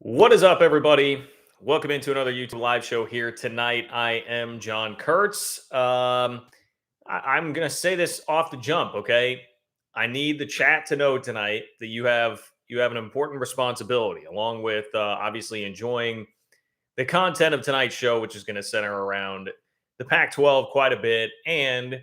What is up, everybody? Welcome into another YouTube live show here tonight. I am John Kurtz. I'm going to say this off the jump, okay? I need the chat to know tonight that you have an important responsibility, along with obviously enjoying the content of tonight's show, which is going to center around the Pac-12 quite a bit and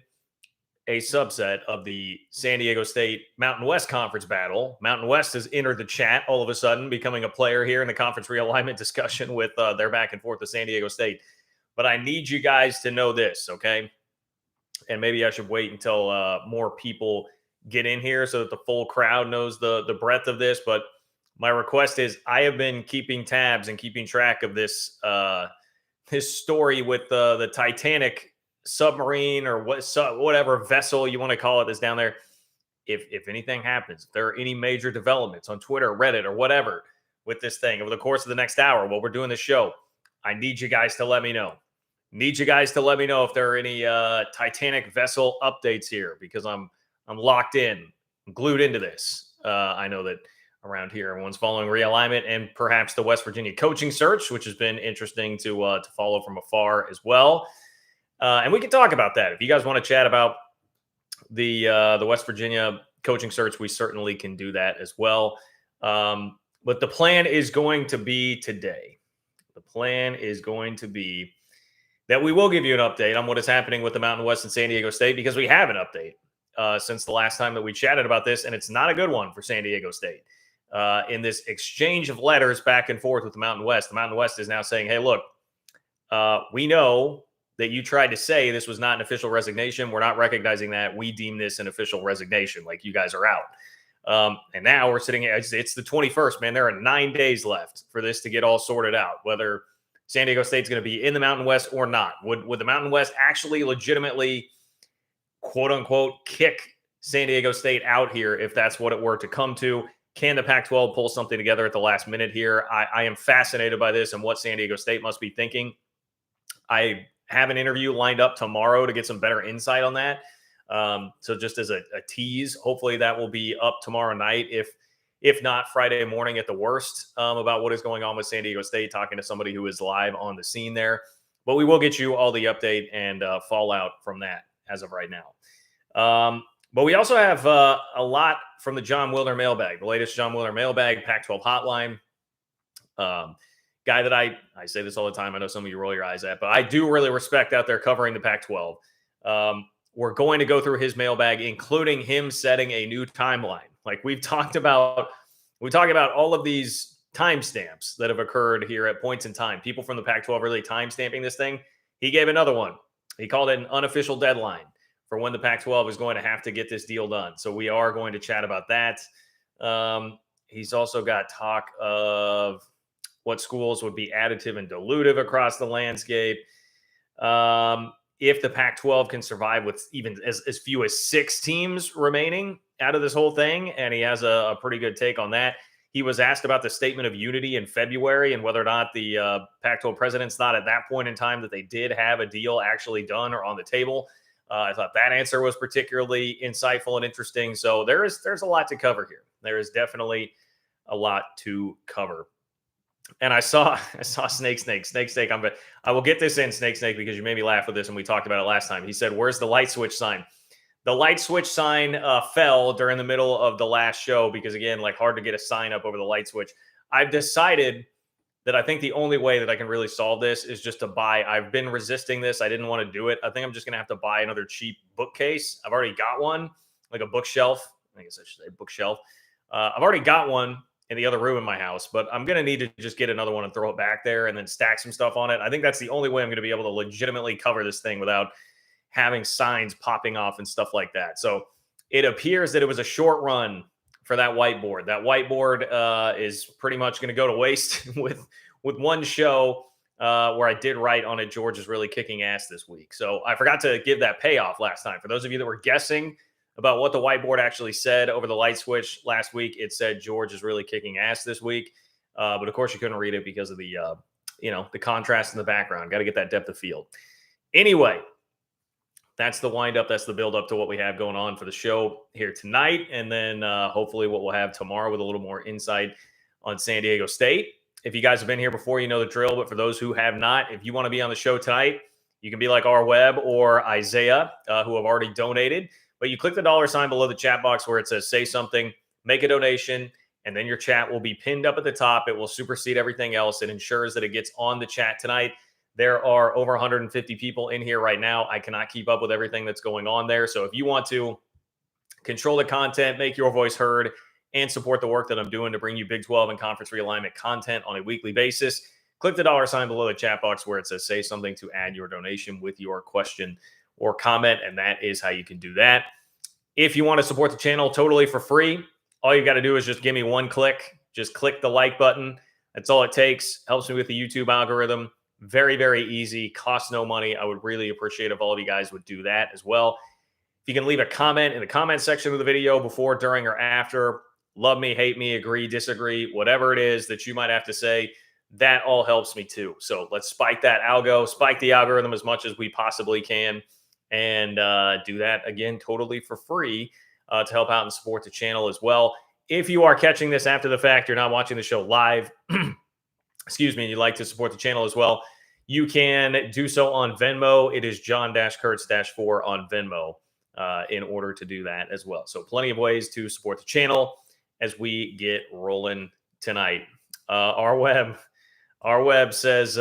a subset of the San Diego State Mountain West Conference battle. Mountain West has entered the chat all of a sudden, becoming a player here in the conference realignment discussion with their back and forth with San Diego State. But I need you guys to know this, okay? And maybe I should wait until more people get in here so that the full crowd knows the breadth of this. But my request is I have been keeping tabs and keeping track of this this story with the Titanic submarine or whatever vessel you want to call it that's down there. If anything happens, if there are any major developments on Twitter, Reddit, or whatever with this thing over the course of the next hour while we're doing the show, I need you guys to let me know. Need you guys to let me know if there are any Titanic vessel updates here, because I'm locked in, I'm glued into this. I know that around here everyone's following realignment and perhaps the West Virginia coaching search, which has been interesting to follow from afar as well. And we can talk about that. If you guys want to chat about the West Virginia coaching search, we certainly can do that as well. But the plan is going to be today. The plan is going to be that we will give you an update on what is happening with the Mountain West and San Diego State, because we have an update since the last time that we chatted about this, and it's not a good one for San Diego State. In this exchange of letters back and forth with the Mountain West is now saying, hey, look, we know that you tried to say this was not an official resignation. We're not recognizing that. We deem this an official resignation. Like, you guys are out. And now we're sitting here. It's the 21st, man. There are 9 days left for this to get all sorted out, whether San Diego State's going to be in the Mountain West or not. Would the Mountain West actually legitimately, quote unquote, kick San Diego State out here if that's what it were to come to? Can the Pac-12 pull something together at the last minute here? I am fascinated by this and what San Diego State must be thinking. I have an interview lined up tomorrow to get some better insight on that. So just as a tease, hopefully that will be up tomorrow night, if not Friday morning at the worst, about what is going on with San Diego State, talking to somebody who is live on the scene there. But we will get you all the update and fallout from that as of right now. But we also have a lot from the Jon Wilner mailbag, the latest Jon Wilner mailbag, Pac-12 hotline. Guy that I say this all the time. I know some of you roll your eyes at, but I do really respect out there covering the Pac-12. We're going to go through his mailbag, including him setting a new timeline. Like we talk about all of these timestamps that have occurred here at points in time. People from the Pac-12 really timestamping this thing. He gave another one. He called it an unofficial deadline for when the Pac-12 is going to have to get this deal done. So we are going to chat about that. He's also got talk of what schools would be additive and dilutive across the landscape. If the Pac-12 can survive with even as few as 6 teams remaining out of this whole thing, and he has a pretty good take on that. He was asked about the Statement of Unity in February and whether or not the Pac-12 presidents thought at that point in time that they did have a deal actually done or on the table. I thought that answer was particularly insightful and interesting. So there's a lot to cover here. There is definitely a lot to cover. And I saw Snake. I will get this in, Snake, because you made me laugh with this, and we talked about it last time. He said, where's the light switch sign? The light switch sign fell during the middle of the last show because, again, like, hard to get a sign up over the light switch. I've decided that I think the only way that I can really solve this is just to buy. I've been resisting this. I didn't want to do it. I think I'm just going to have to buy another cheap bookcase. I've already got one, like a bookshelf. I guess I should say bookshelf. I've already got one in the other room in my house, but I'm going to need to just get another one and throw it back there and then stack some stuff on it. I think that's the only way I'm going to be able to legitimately cover this thing without having signs popping off and stuff like that. So it appears that it was a short run for that whiteboard. That whiteboard is pretty much going to go to waste with one show where I did write on it, George is really kicking ass this week. So I forgot to give that payoff last time. For those of you that were guessing about what the whiteboard actually said over the light switch last week, it said George is really kicking ass this week. But of course you couldn't read it because of the the contrast in the background. Got to get that depth of field. Anyway, that's the wind up. That's the build up to what we have going on for the show here tonight. And then hopefully what we'll have tomorrow with a little more insight on San Diego State. If you guys have been here before, you know the drill. But for those who have not, if you want to be on the show tonight, you can be like R Webb or Isaiah, who have already donated. But you click the $ below the chat box where it says say something, make a donation, and then your chat will be pinned up at the top. It will supersede everything else. It ensures that it gets on the chat tonight. There are over 150 people in here right now. I cannot keep up with everything that's going on there. So if you want to control the content, make your voice heard, and support the work that I'm doing to bring you Big 12 and conference realignment content on a weekly basis, click the $ below the chat box where it says say something to add your donation with your question or comment, and that is how you can do that. If you want to support the channel totally for free, all you got to do is just give me one click. Just click the like button. That's all it takes. Helps me with the YouTube algorithm. Very, very easy. Costs no money. I would really appreciate if all of you guys would do that as well. If you can leave a comment in the comment section of the video before, during, or after, love me, hate me, agree, disagree, whatever it is that you might have to say, that all helps me too. So let's spike that algo, spike the algorithm as much as we possibly can, and do that again totally for free to help out and support the channel as well. If you are catching this after the fact, you're not watching the show live, excuse me, and you'd like to support the channel as well, you can do so on Venmo. It is John-Kurtz-4 on Venmo in order to do that as well. So plenty of ways to support the channel as we get rolling tonight. R Webb says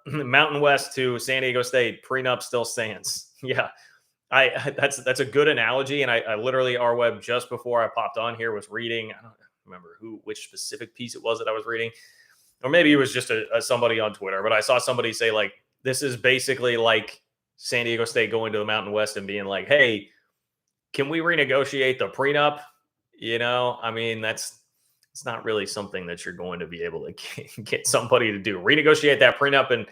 Mountain West to San Diego State, prenup still stands. Yeah, that's a good analogy. And I literally, R Webb, just before I popped on here, was reading. I don't remember which specific piece it was that I was reading, or maybe it was just somebody on Twitter. But I saw somebody say, like, this is basically like San Diego State going to the Mountain West and being like, hey, can we renegotiate the prenup? You know, I mean, it's not really something that you're going to be able to get somebody to do. Renegotiate that prenup and,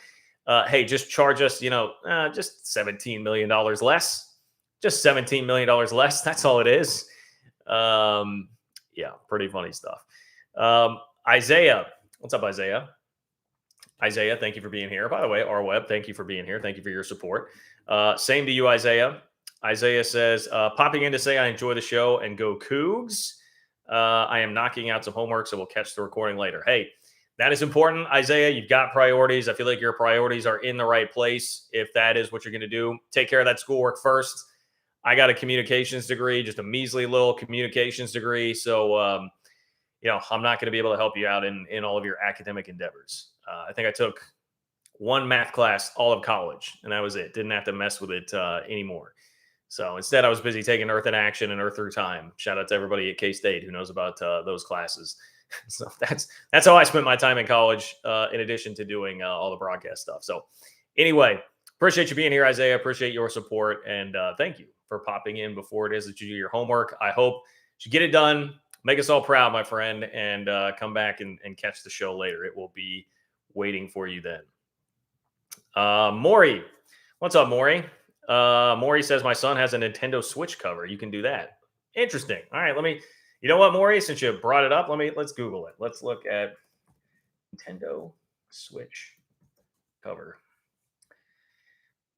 hey, just charge us, just $17 million less. Just $17 million less. That's all it is. Yeah, pretty funny stuff. Isaiah. What's up, Isaiah? Isaiah, thank you for being here. By the way, R Webb, thank you for being here. Thank you for your support. Same to you, Isaiah. Isaiah says, popping in to say I enjoy the show and go Cougs. I am knocking out some homework, so we'll catch the recording later. Hey, that is important, Isaiah. You've got priorities. I feel like your priorities are in the right place. If that is what you're going to do, take care of that schoolwork first. I got a communications degree, just a measly little communications degree. So, I'm not going to be able to help you out in all of your academic endeavors. I think I took one math class all of college, and that was it. Didn't have to mess with it anymore. So instead, I was busy taking Earth in Action and Earth Through Time. Shout out to everybody at K-State who knows about those classes. So that's how I spent my time in college, in addition to doing all the broadcast stuff. So anyway, appreciate you being here, Isaiah. Appreciate your support. And thank you for popping in before it is that you do your homework. I hope you get it done. Make us all proud, my friend, and come back and catch the show later. It will be waiting for you then. Maury. What's up, Maury? Maury says my son has a Nintendo Switch cover. You can do that. Interesting. All right, you know what, Maury, since you brought it up, let's Google it. Let's look at Nintendo Switch cover.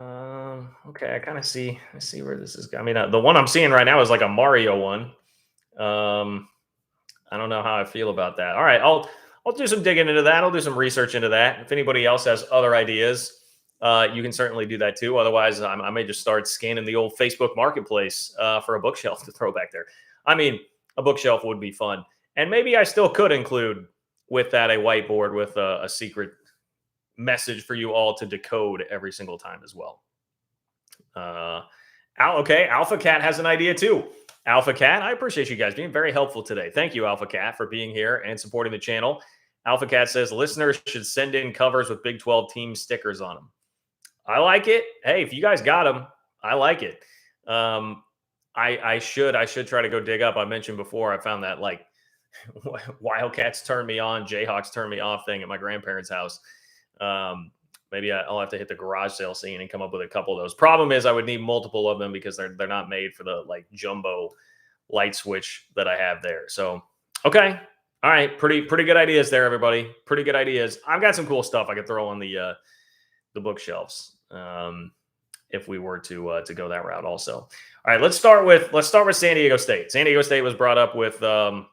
Okay, I kind of see where this is. I mean, the one I'm seeing right now is like a Mario one. I don't know how I feel about that. All right, I'll do some digging into that. I'll do some research into that. If anybody else has other ideas, you can certainly do that too. Otherwise, I may just start scanning the old Facebook Marketplace for a bookshelf to throw back there. I mean, a bookshelf would be fun. And maybe I still could include with that a whiteboard with a secret message for you all to decode every single time as well. Okay, Alpha Cat has an idea too. Alpha Cat, I appreciate you guys being very helpful today. Thank you, Alpha Cat, for being here and supporting the channel. Alpha Cat says listeners should send in covers with Big 12 team stickers on them. I like it. Hey, if you guys got them, I like it. I should try to go dig up. I mentioned before, I found that like Wildcats turned me on, Jayhawks turned me off thing at my grandparents' house. Maybe I'll have to hit the garage sale scene and come up with a couple of those. Problem is I would need multiple of them because they're not made for the like jumbo light switch that I have there. So, okay. All right. Pretty good ideas there, everybody. Pretty good ideas. I've got some cool stuff I could throw on the bookshelves. If we were to go that route also. All right, let's start with San Diego State. San Diego State was brought up with R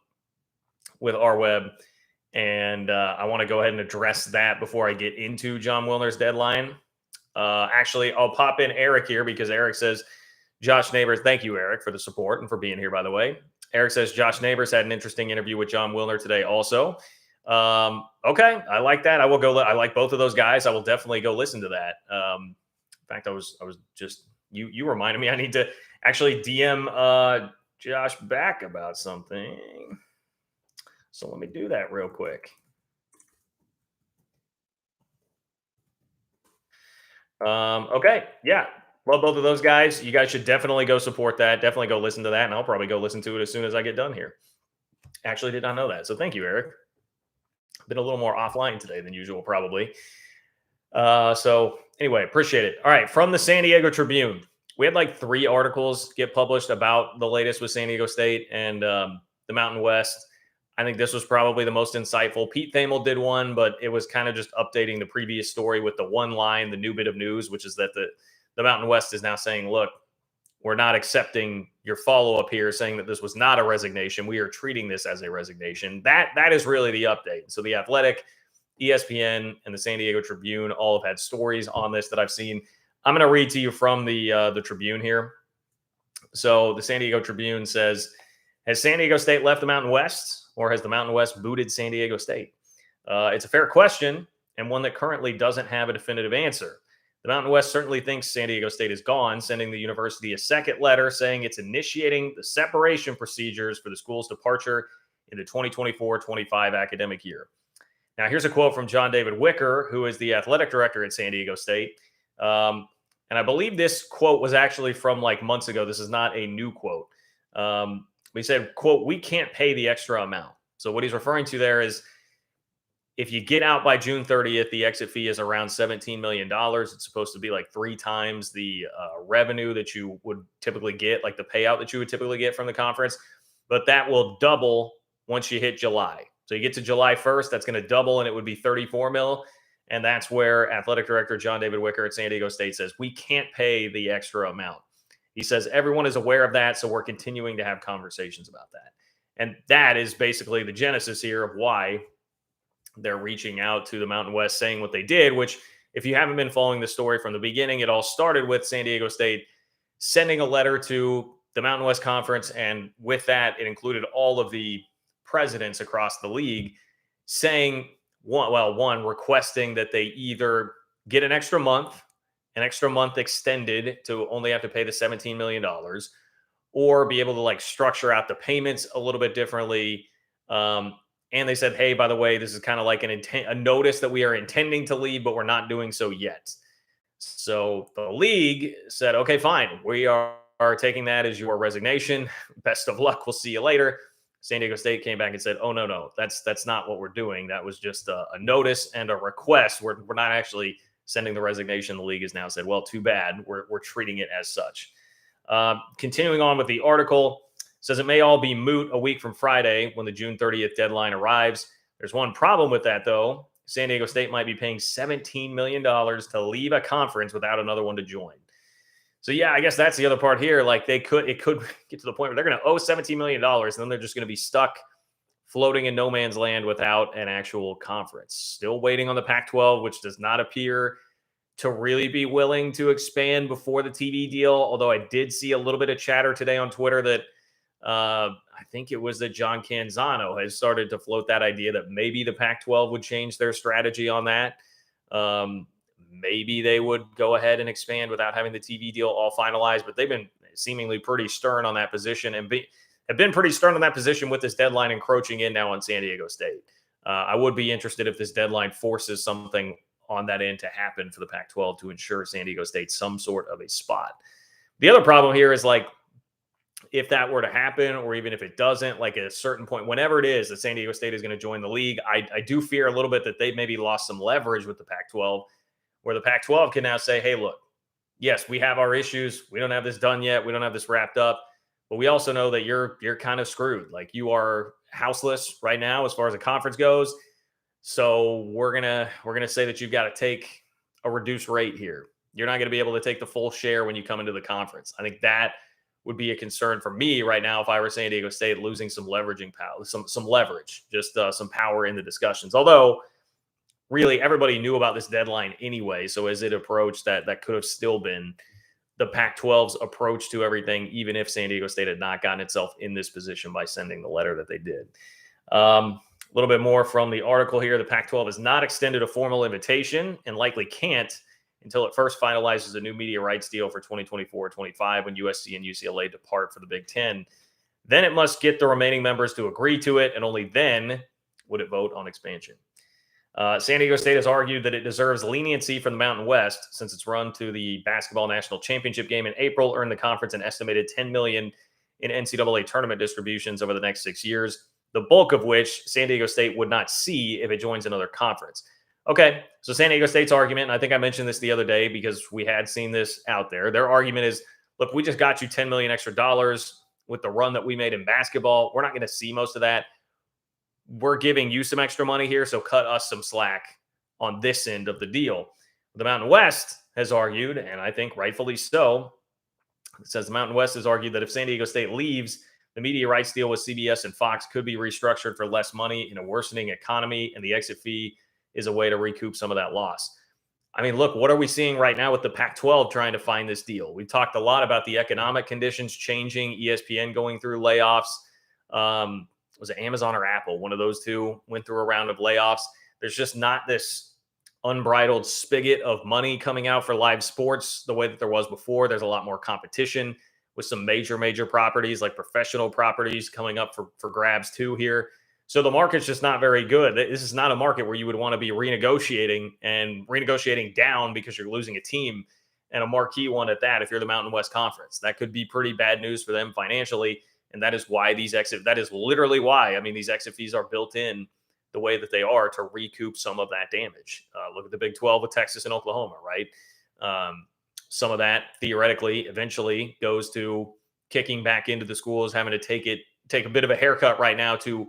Webb. And I want to go ahead and address that before I get into Jon Wilner's deadline. Actually, I'll pop in Eric here because Eric says, Josh Neighbors, thank you, Eric, for the support and for being here, by the way. Eric says, Josh Neighbors had an interesting interview with Jon Wilner today also. Okay, I like that. I will go. I like both of those guys. I will definitely go listen to that. In fact, I was just you reminded me I need to actually DM Josh back about something. So let me do that real quick. Okay, yeah, love both of those guys. You guys should definitely go support that. Definitely go listen to that, and I'll probably go listen to it as soon as I get done here. Actually, did not know that. So thank you, Eric. Been a little more offline today than usual, probably. So anyway, appreciate it. All right, from the San Diego Tribune, we had like 3 articles get published about the latest with San Diego State and the Mountain West. I think this was probably the most insightful. Pete Thamel did one, but it was kind of just updating the previous story with the one line, the new bit of news, which is that the Mountain West is now saying, look, we're not accepting your follow-up here saying that this was not a resignation. We are treating this as a resignation. That is really the update. So the Athletic, ESPN, and the San Diego Tribune all have had stories on this that I've seen. I'm going to read to you from the Tribune here. So the San Diego Tribune says, has San Diego State left the Mountain West, or has the Mountain West booted San Diego State? It's a fair question, and one that currently doesn't have a definitive answer. The Mountain West certainly thinks San Diego State is gone, sending the university a second letter saying it's initiating the separation procedures for the school's departure in the 2024-25 academic year. Now, here's a quote from John David Wicker, who is the athletic director at San Diego State. And I believe this quote was actually from like months ago. This is not a new quote. He said, quote, we can't pay the extra amount. So what he's referring to there is if you get out by June 30th, the exit fee is around $17 million. It's supposed to be like 3 times the revenue that you would typically get, like the payout that you would typically get from the conference. But that will double once you hit July. So you get to July 1st, that's going to double, and it would be 34 mil. And that's where athletic director John David Wicker at San Diego State says, we can't pay the extra amount. He says everyone is aware of that, so we're continuing to have conversations about that. And that is basically the genesis here of why they're reaching out to the Mountain West saying what they did, which if you haven't been following the story from the beginning, it all started with San Diego State sending a letter to the Mountain West Conference. And with that, it included all of the presidents across the league saying, one, requesting that they either get an extra month extended to only have to pay the $17 million, or be able to like structure out the payments a little bit differently. And they said, hey, by the way, this is kind of like a notice that we are intending to leave, but we're not doing so yet. So the league said, okay, fine. We are taking that as your resignation. Best of luck. We'll see you later. San Diego State came back and said, oh, no, that's not what we're doing. That was just a notice and a request. We're not actually sending the resignation. The league has now said, well, too bad. We're treating it as such. Continuing on with the article, says it may all be moot a week from Friday when the June 30th deadline arrives. There's one problem with that, though. San Diego State might be paying $17 million to leave a conference without another one to join. So, yeah, I guess that's the other part here. Like it could get to the point where they're going to owe $17 million, and then they're just going to be stuck floating in no man's land without an actual conference. Still waiting on the Pac-12, which does not appear to really be willing to expand before the TV deal. Although I did see a little bit of chatter today on Twitter that I think it was that John Canzano has started to float that idea that maybe the Pac-12 would change their strategy on that. Maybe they would go ahead and expand without having the TV deal all finalized, but they've been seemingly pretty stern on that position and have been pretty stern on that position with this deadline encroaching in now on San Diego State. I would be interested if this deadline forces something on that end to happen for the Pac-12 to ensure San Diego State some sort of a spot. The other problem here is like, if that were to happen, or even if it doesn't, like at a certain point, whenever it is that San Diego State is going to join the league, I do fear a little bit that they've maybe lost some leverage with the Pac-12, where the Pac-12 can now say, hey, look, yes, we have our issues. We don't have this done yet. We don't have this wrapped up. But we also know that you're kind of screwed. Like you are houseless right now as far as the conference goes. So we're gonna say that you've got to take a reduced rate here. You're not going to be able to take the full share when you come into the conference. I think that would be a concern for me right now if I were San Diego State, losing some leveraging power, some leverage, just some power in the discussions. Although really everybody knew about this deadline anyway, so as it approached, that could have still been the Pac-12's approach to everything, even if San Diego State had not gotten itself in this position by sending the letter that they did. A little bit more from the article here. The Pac-12 has not extended a formal invitation and likely can't until it first finalizes a new media rights deal for 2024-25 when USC and UCLA depart for the Big Ten. Then it must get the remaining members to agree to it, and only then would it vote on expansion. San Diego State has argued that it deserves leniency from the Mountain West since its run to the basketball national championship game in April earned the conference an estimated $10 million in NCAA tournament distributions over the next 6 years, the bulk of which San Diego State would not see if it joins another conference. Okay, so San Diego State's argument, and I think I mentioned this the other day because we had seen this out there. Their argument is, look, we just got you $10 million extra dollars with the run that we made in basketball. We're not going to see most of that. We're giving you some extra money here, so cut us some slack on this end of the deal. The Mountain West has argued, and I think rightfully so, it says the Mountain West has argued that if San Diego State leaves, the media rights deal with CBS and Fox could be restructured for less money in a worsening economy, and the exit fee is a way to recoup some of that loss. I mean, look, what are we seeing right now with the Pac-12 trying to find this deal? We've talked a lot about the economic conditions changing, ESPN going through layoffs. Was it Amazon or Apple? One of those two went through a round of layoffs. There's just not this unbridled spigot of money coming out for live sports the way that there was before. There's a lot more competition with some major properties like professional properties coming up for grabs too here. So the market's just not very good. This is not a market where you would want to be renegotiating down because you're losing a team, and a marquee one at that if you're the Mountain West Conference. That could be pretty bad news for them financially, and that is why that is literally why, I mean, these exit fees are built in the way that they are to recoup some of that damage. Look at the Big 12 with Texas and Oklahoma, right? Some of that theoretically eventually goes to kicking back into the schools, having to take a bit of a haircut right now to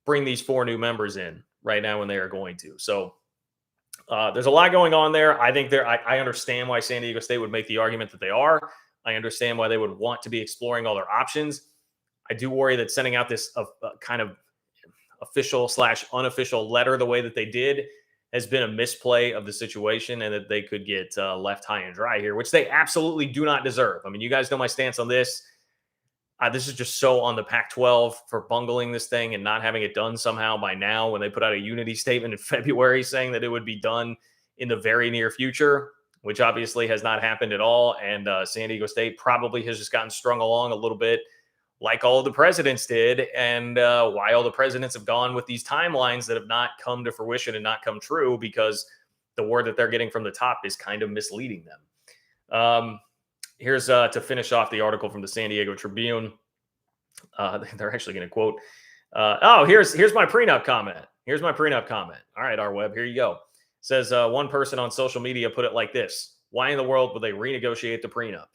bring these 4 new members in right now when they are going to. So there's a lot going on there. I think I understand why San Diego State would make the argument that they are. I understand why they would want to be exploring all their options. I do worry that sending out this kind of official/unofficial letter the way that they did has been a misplay of the situation, and that they could get left high and dry here, which they absolutely do not deserve. I mean, you guys know my stance on this. This is just so on the Pac-12 for bungling this thing and not having it done somehow by now when they put out a unity statement in February saying that it would be done in the very near future, which obviously has not happened at all. And San Diego State probably has just gotten strung along a little bit like all of the presidents did, and why all the presidents have gone with these timelines that have not come to fruition and not come true, because the word that they're getting from the top is kind of misleading them. Here's to finish off the article from the San Diego Tribune. They're actually going to quote, here's my prenup comment. Here's my prenup comment. All right, R-Web, here you go. It says one person on social media put it like this: why in the world would they renegotiate the prenup?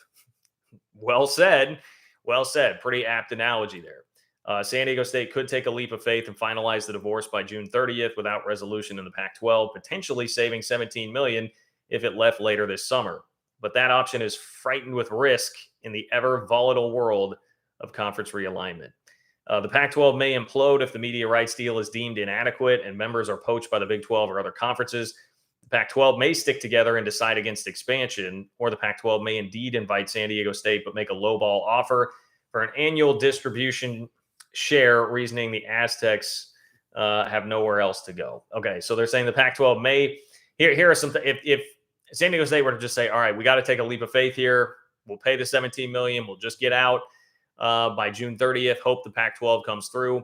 Well said. Well said. Pretty apt analogy there. San Diego State could take a leap of faith and finalize the divorce by June 30th without resolution in the Pac-12, potentially saving $17 million if it left later this summer. But that option is frightened with risk in the ever volatile world of conference realignment. The Pac-12 may implode if the media rights deal is deemed inadequate and members are poached by the Big 12 or other conferences. The Pac-12 may stick together and decide against expansion, or the Pac-12 may indeed invite San Diego State but make a lowball offer for an annual distribution share, reasoning the Aztecs have nowhere else to go. Okay, so they're saying the Pac-12 may. Here are some. If San Diego State were to just say, all right, we got to take a leap of faith here, we'll pay the $17 million, we'll just get out by June 30th, hope the Pac-12 comes through.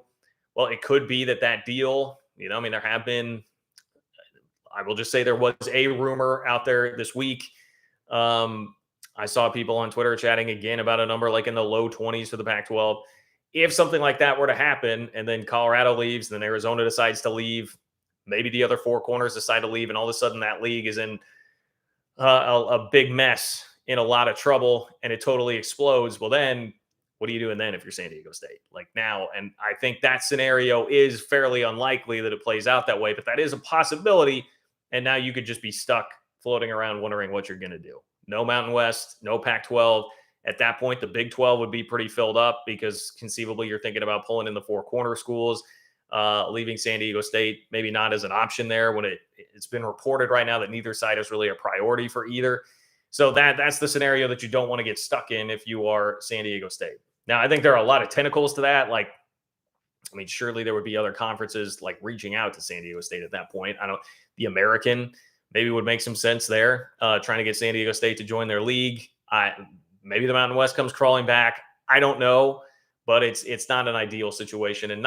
Well, it could be that deal, I mean, there have been, I will just say there was a rumor out there this week. I saw people on Twitter chatting again about a number like in the low 20s for the Pac-12. If something like that were to happen, and then Colorado leaves, and then Arizona decides to leave, maybe the other 4 corners decide to leave, and all of a sudden that league is in a big mess, in a lot of trouble, and it totally explodes. Well, then what are you doing then if you're San Diego State? Like now, and I think that scenario is fairly unlikely that it plays out that way, but that is a possibility. And now you could just be stuck floating around wondering what you're going to do. No Mountain West, no Pac-12, At that point, the Big 12 would be pretty filled up because conceivably you're thinking about pulling in the four corner schools, leaving San Diego State maybe not as an option there when it's been reported right now that neither side is really a priority for either. So that's the scenario that you don't want to get stuck in if you are San Diego State. Now, I think there are a lot of tentacles to that. Like, I mean, surely there would be other conferences like reaching out to San Diego State at that point. The American maybe would make some sense there, trying to get San Diego State to join their league. Maybe the Mountain West comes crawling back. I don't know, but it's not an ideal situation, and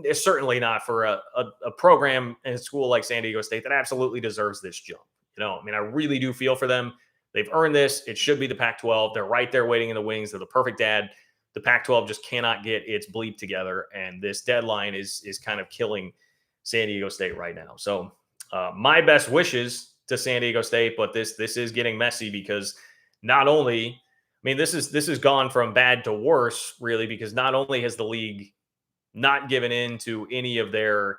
it's certainly not for a program and a school like San Diego State that absolutely deserves this jump. I mean, I really do feel for them. They've earned this. It should be the Pac-12. They're right there waiting in the wings. They're the perfect dad. The Pac-12 just cannot get its bleep together, and this deadline is kind of killing San Diego State right now. So my best wishes to San Diego State, but this is getting messy because not only, I mean, this has gone from bad to worse, really, because not only has the league not given in to any of their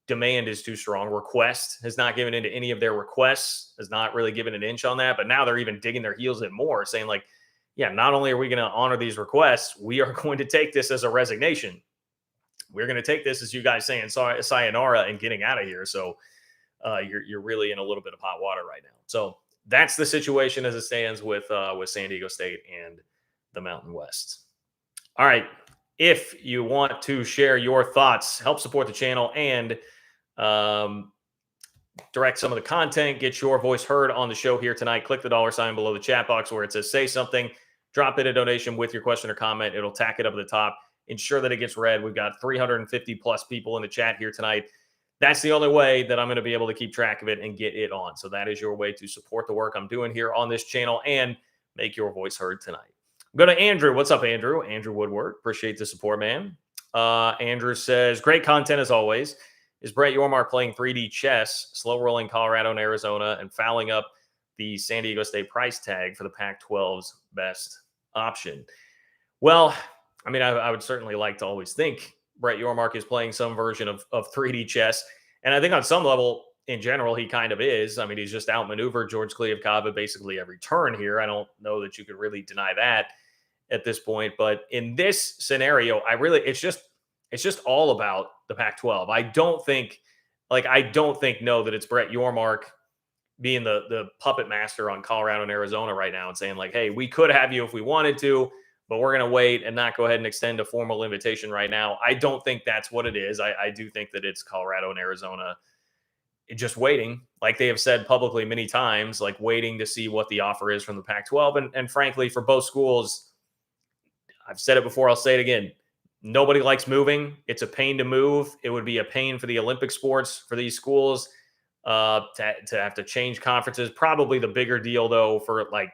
demand is too strong. Request has not given into any of their requests, has not really given an inch on that. But now they're even digging their heels in more, saying like, yeah, not only are we going to honor these requests, we are going to take this as a resignation. We're going to take this as you guys saying sayonara and getting out of here. So you're really in a little bit of hot water right now. So that's the situation as it stands with San Diego State and the Mountain West. All right. If you want to share your thoughts, help support the channel, and direct some of the content, get your voice heard on the show here tonight, click the $ below the chat box where it says say something, drop in a donation with your question or comment. It'll tack it up at the top, ensure that it gets read. We've got 350 plus people in the chat here tonight. That's the only way that I'm going to be able to keep track of it and get it on. So that is your way to support the work I'm doing here on this channel and make your voice heard tonight. Go to Andrew. What's up, Andrew? Andrew Woodward. Appreciate the support, man. Andrew says, great content as always. Is Brett Yormark playing 3D chess, slow rolling Colorado and Arizona, and fouling up the San Diego State price tag for the Pac-12's best option? Well, I mean, I would certainly like to always think Brett Yormark is playing some version of 3D chess. And I think on some level, in general, he kind of is. I mean, he's just outmaneuvered George Kliavkov at basically every turn here. I don't know that you could really deny that at this point. But in this scenario, it's just all about the Pac-12. I don't think that it's Brett Yormark being the puppet master on Colorado and Arizona right now and saying like, hey, we could have you if we wanted to, but we're going to wait and not go ahead and extend a formal invitation right now. I don't think that's what it is. I do think that it's Colorado and Arizona just waiting, like they have said publicly many times, like waiting to see what the offer is from the Pac-12. And frankly, for both schools, I've said it before, I'll say it again. Nobody likes moving. It's a pain to move. It would be a pain for the Olympic sports for these schools to have to change conferences. Probably the bigger deal, though, for like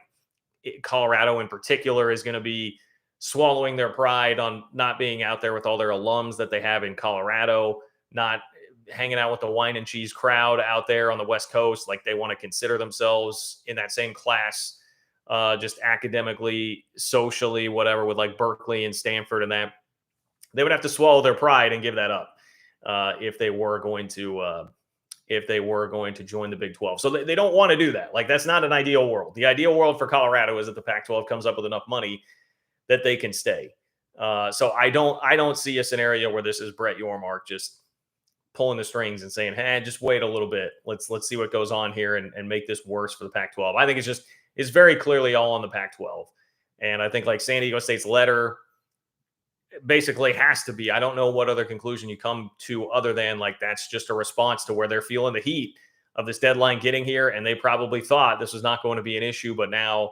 Colorado in particular is going to be swallowing their pride on not being out there with all their alums that they have in Colorado, not hanging out with the wine and cheese crowd out there on the West Coast. Like they want to consider themselves in that same class, just academically, socially, whatever, with like Berkeley and Stanford and that. They would have to swallow their pride and give that up if they were going to join the Big 12. So they don't want to do that. Like that's not an ideal world. The ideal world for Colorado is that the Pac-12 comes up with enough money that they can stay. So I don't see a scenario where this is Brett Yormark just pulling the strings and saying, hey, just wait a little bit. Let's see what goes on here and make this worse for the Pac-12. I think it's very clearly all on the Pac-12. And I think like San Diego State's letter basically has to be, I don't know what other conclusion you come to other than like that's just a response to where they're feeling the heat of this deadline getting here. And they probably thought this was not going to be an issue, but now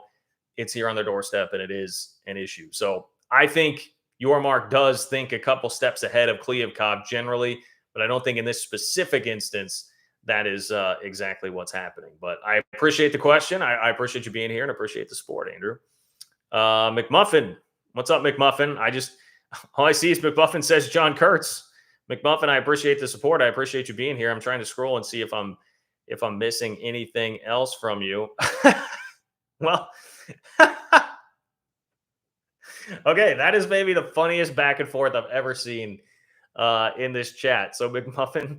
it's here on their doorstep and it is an issue. So I think Yormark does think a couple steps ahead of Kliavkov generally, but I don't think in this specific instance that is exactly what's happening. But I appreciate the question. I appreciate you being here and appreciate the support, Andrew. McMuffin, what's up, McMuffin? All I see is McMuffin says John Kurtz. McMuffin, I appreciate the support. I appreciate you being here. I'm trying to scroll and see if I'm missing anything else from you. Well, okay, that is maybe the funniest back and forth I've ever seen in this chat. So McMuffin,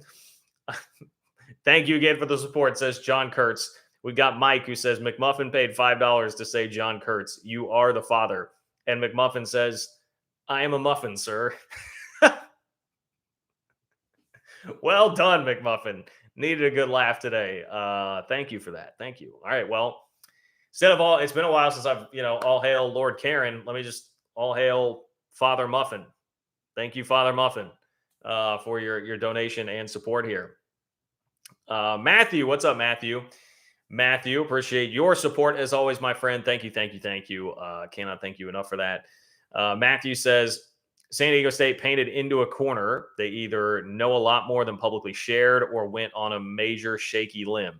thank you again for the support, says John Kurtz. We got Mike who says McMuffin paid $5 to say John Kurtz, you are the father. And McMuffin says, I am a muffin, sir. Well done, McMuffin. Needed a good laugh today. Thank you for that. Thank you. All right. Well, instead of all, it's been a while since I've, all hail Lord Karen. Let me just all hail Father Muffin. Thank you, Father Muffin, for your donation and support here. Matthew, what's up, Matthew? Matthew, appreciate your support as always, my friend. Thank you, thank you, thank you. Cannot thank you enough for that. Matthew says, San Diego State painted into a corner. They either know a lot more than publicly shared or went on a major shaky limb.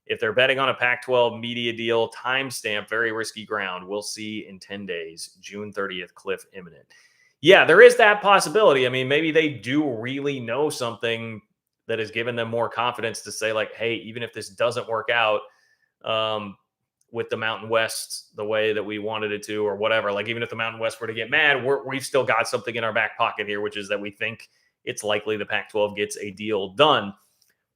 If they're betting on a Pac-12 media deal, timestamp, very risky ground. We'll see in 10 days, June 30th, cliff imminent. Yeah, there is that possibility. I mean, maybe they do really know something that has given them more confidence to say, like, hey, even if this doesn't work out with the Mountain West the way that we wanted it to or whatever, like even if the Mountain West were to get mad, we've still got something in our back pocket here, which is that we think it's likely the Pac-12 gets a deal done.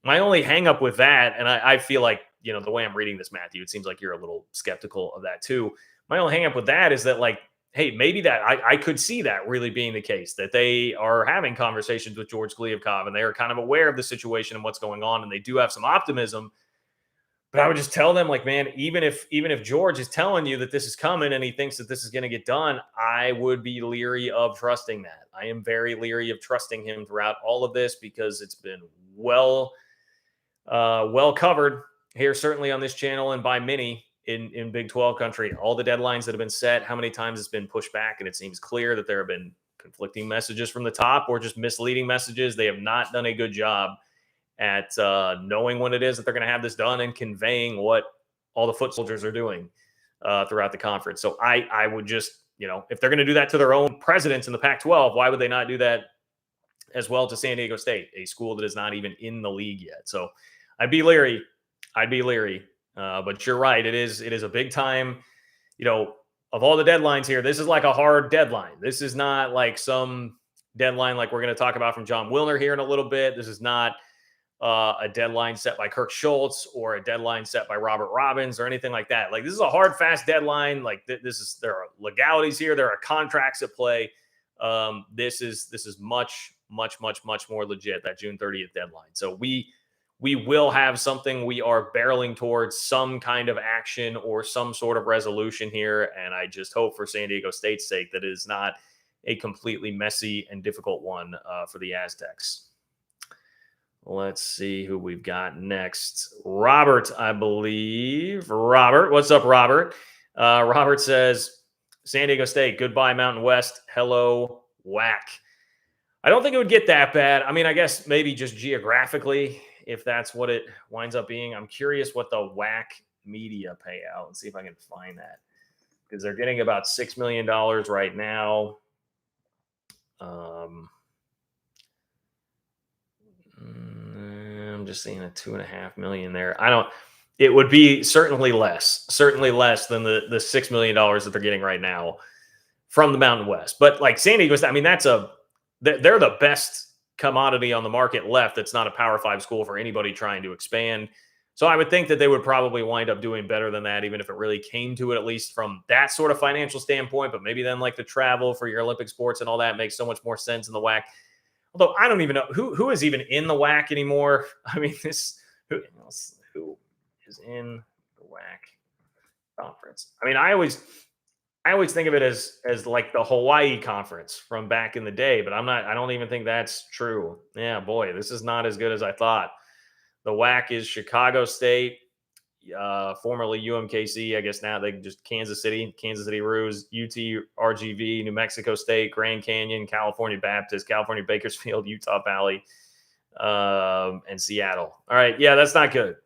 My only hang up with that, and I feel like, the way I'm reading this, Matthew, it seems like you're a little skeptical of that too. My only hang up with that is that, like, hey, maybe that I could see that really being the case, that they are having conversations with George Glievkov and they are kind of aware of the situation and what's going on. And they do have some optimism, but I would just tell them, like, man, even if George is telling you that this is coming and he thinks that this is going to get done, I would be leery of trusting that. I am very leery of trusting him throughout all of this because it's been well covered here, certainly on this channel and by many in Big 12 country. All the deadlines that have been set, how many times it's been pushed back, and it seems clear that there have been conflicting messages from the top or just misleading messages. They have not done a good job at knowing when it is that they're going to have this done and conveying what all the foot soldiers are doing throughout the conference. So I would just, if they're going to do that to their own presidents in the Pac-12, why would they not do that as well to San Diego State, a school that is not even in the league yet? So I'd be leery. But you're right. It is a big time, of all the deadlines here, this is like a hard deadline. This is not like some deadline like we're going to talk about from Jon Wilner here in a little bit. This is not a deadline set by Kirk Schultz or a deadline set by Robert Robbins or anything like that. Like, this is a hard, fast deadline. Like, there are legalities here. There are contracts at play. This is much, much, much, much more legit, that June 30th deadline. So we will have something. We are barreling towards some kind of action or some sort of resolution here. And I just hope for San Diego State's sake that it is not a completely messy and difficult one for the Aztecs. Let's see who we've got next. Robert, I believe. Robert, what's up, Robert? Robert says, San Diego State, goodbye, Mountain West. Hello, whack. I don't think it would get that bad. I mean, I guess maybe just geographically, if that's what it winds up being. I'm curious what the WAC media payout. Let's see if I can find that, because they're getting about $6 million right now. I'm just seeing a $2.5 million there. It would be certainly less than the $6 million that they're getting right now from the Mountain West. But like San Diego, I mean, they're the best commodity on the market left. That's not a Power 5 school for anybody trying to expand. So I would think that they would probably wind up doing better than that, even if it really came to it, at least from that sort of financial standpoint. But maybe then, like, the travel for your Olympic sports and all that makes so much more sense in the WAC. Although I don't even know who is even in the WAC anymore. I mean, who is in the WAC conference? I mean, I always think of it as like the Hawaii conference from back in the day, but I don't even think that's true. Yeah, boy, this is not as good as I thought. The WAC is Chicago State, formerly UMKC. I guess now they just Kansas City Roos, UT RGV, New Mexico State, Grand Canyon, California Baptist, California Bakersfield, Utah Valley, and Seattle. All right. Yeah, that's not good.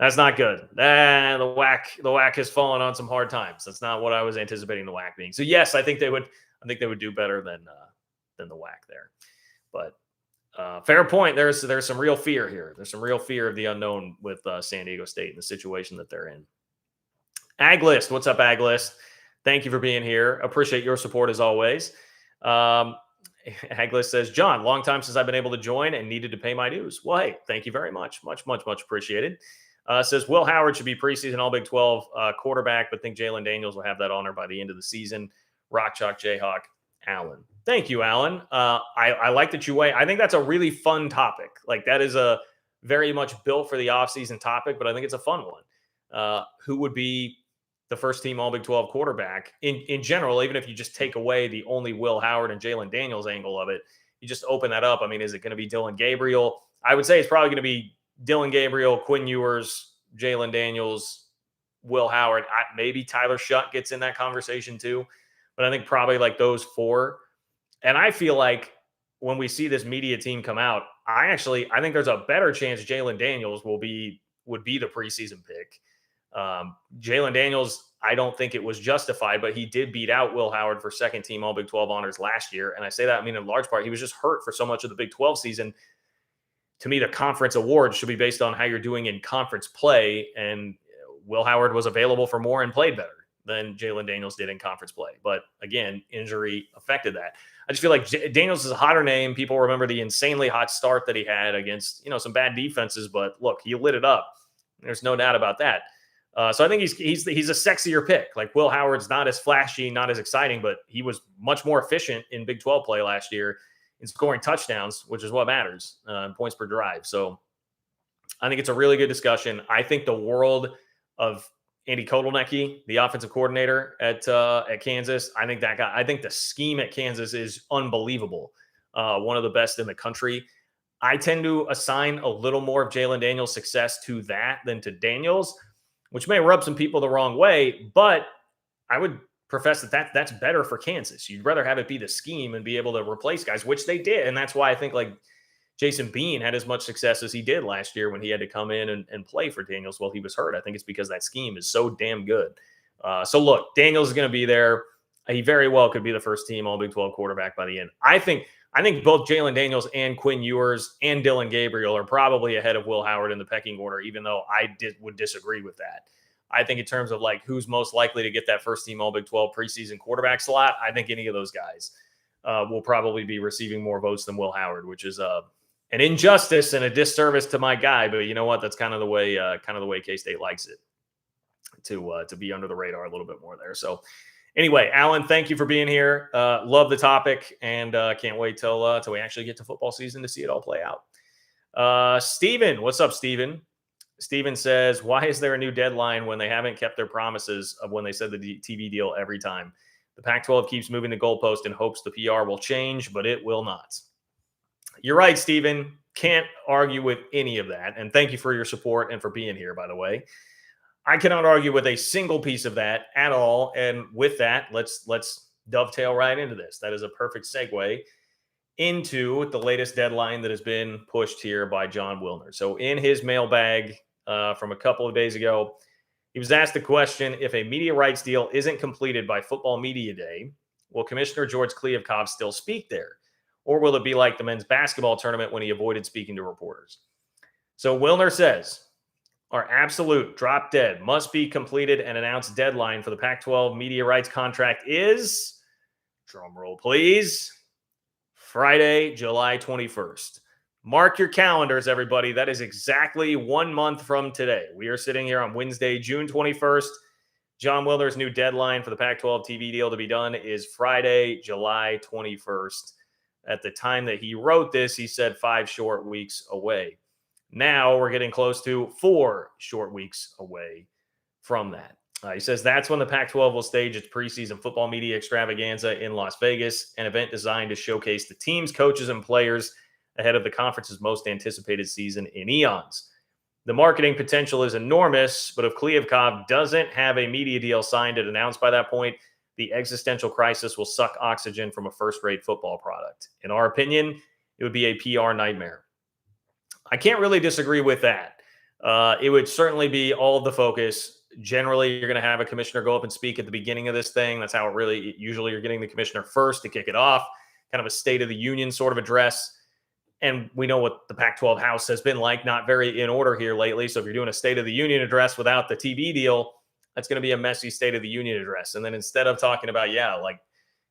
The WAC has fallen on some hard times. That's not what I was anticipating the WAC being. So yes, I think they would do better than the WAC there. But fair point. There's some real fear here. There's some real fear of the unknown with San Diego State and the situation that they're in. Aglist, what's up, Aglist? Thank you for being here. Appreciate your support as always. Aglist says, John, long time since I've been able to join and needed to pay my dues. Well, hey, thank you very much. Much, much, much appreciated. Says Will Howard should be preseason All Big 12 quarterback, but think Jalen Daniels will have that honor by the end of the season. Rock Chalk Jayhawk, Alan. Thank you, Alan. I like that you weigh. I think that's a really fun topic. Like, that is a very much built for the offseason topic, but I think it's a fun one. Who would be the first team All Big 12 quarterback in general, even if you just take away the only Will Howard and Jalen Daniels angle of it, you just open that up. I mean, is it going to be Dylan Gabriel? I would say it's probably going to be Dylan Gabriel, Quinn Ewers, Jalen Daniels, Will Howard. Maybe Tyler Shutt gets in that conversation too. But I think probably like those four. And I feel like when we see this media team come out, I think there's a better chance Jalen Daniels would be the preseason pick. Jalen Daniels, I don't think it was justified, but he did beat out Will Howard for second team All Big 12 honors last year. And I say that, in large part, he was just hurt for so much of the Big 12 season. To me, the conference award should be based on how you're doing in conference play. And Will Howard was available for more and played better than Jalen Daniels did in conference play. But again, injury affected that. I just feel like Daniels is a hotter name. People remember the insanely hot start that he had against, some bad defenses. But look, he lit it up. There's no doubt about that. So I think he's a sexier pick. Like, Will Howard's not as flashy, not as exciting, but he was much more efficient in Big 12 play last year in scoring touchdowns, which is what matters, points per drive. So I think it's a really good discussion. I think the world of Andy Kotelnicki, the offensive coordinator at Kansas, I think that guy. I think the scheme at Kansas is unbelievable. One of the best in the country. I tend to assign a little more of Jalen Daniels' success to that than to Daniels, which may rub some people the wrong way, but I would profess that's better for Kansas. You'd rather have it be the scheme and be able to replace guys, which they did. And that's why I think, like, Jason Bean had as much success as he did last year when he had to come in and play for Daniels while he was hurt. I think it's because that scheme is so damn good. So look, Daniels is going to be there. He very well could be the first team All Big 12 quarterback by the end. I think both Jalen Daniels and Quinn Ewers and Dylan Gabriel are probably ahead of Will Howard in the pecking order, even though I would disagree with that. I think in terms of like who's most likely to get that first team All Big 12 preseason quarterback slot, I think any of those guys will probably be receiving more votes than Will Howard, which is an injustice and a disservice to my guy. But you know what? That's kind of the way K-State likes it, to be under the radar a little bit more there. So anyway, Alan, thank you for being here. Love the topic, and can't wait till we actually get to football season to see it all play out. Steven, what's up, Steven? Steven says, why is there a new deadline when they haven't kept their promises of when they said the TV deal every time? The Pac-12 keeps moving the goalpost in hopes the PR will change, but it will not. You're right, Steven. Can't argue with any of that. And thank you for your support and for being here, by the way. I cannot argue with a single piece of that at all. And with that, let's dovetail right into this. That is a perfect segue into the latest deadline that has been pushed here by Jon Wilner. So in his mailbag from a couple of days ago, he was asked the question, if a media rights deal isn't completed by Football Media Day, will Commissioner George Kliavkoff still speak there? Or will it be like the men's basketball tournament when he avoided speaking to reporters? So Wilner says, our absolute drop dead must be completed and announced deadline for the Pac-12 media rights contract is, drum roll please, Friday, July 21st. Mark your calendars, everybody. That is exactly 1 month from today. We are sitting here on Wednesday, June 21st. Jon Wilner's new deadline for the Pac-12 TV deal to be done is Friday, July 21st. At the time that he wrote this, he said 5 short weeks away. Now we're getting close to 4 short weeks away from that. He says that's when the Pac-12 will stage its preseason football media extravaganza in Las Vegas, an event designed to showcase the teams, coaches, and players ahead of the conference's most anticipated season in eons. The marketing potential is enormous, but if Kliavkoff doesn't have a media deal signed and announced by that point, the existential crisis will suck oxygen from a first-rate football product. In our opinion, it would be a PR nightmare. I can't really disagree with that. It would certainly be all of the focus. Generally, you're going to have a commissioner go up and speak at the beginning of this thing. That's how usually you're getting the commissioner first to kick it off, kind of a State of the Union sort of address. And we know what the Pac-12 House has been like, not very in order here lately. So if you're doing a State of the Union address without the TV deal, that's going to be a messy State of the Union address. And then instead of talking about, like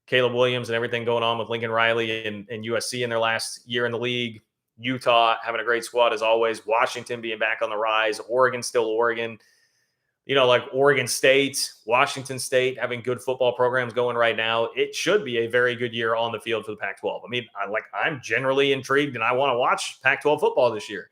Caleb Williams and everything going on with Lincoln Riley and USC in their last year in the league, Utah having a great squad as always. Washington being back on the rise. Oregon still Oregon. Like Oregon State, Washington State having good football programs going right now. It should be a very good year on the field for the Pac-12. I mean, I'm generally intrigued and I want to watch Pac-12 football this year.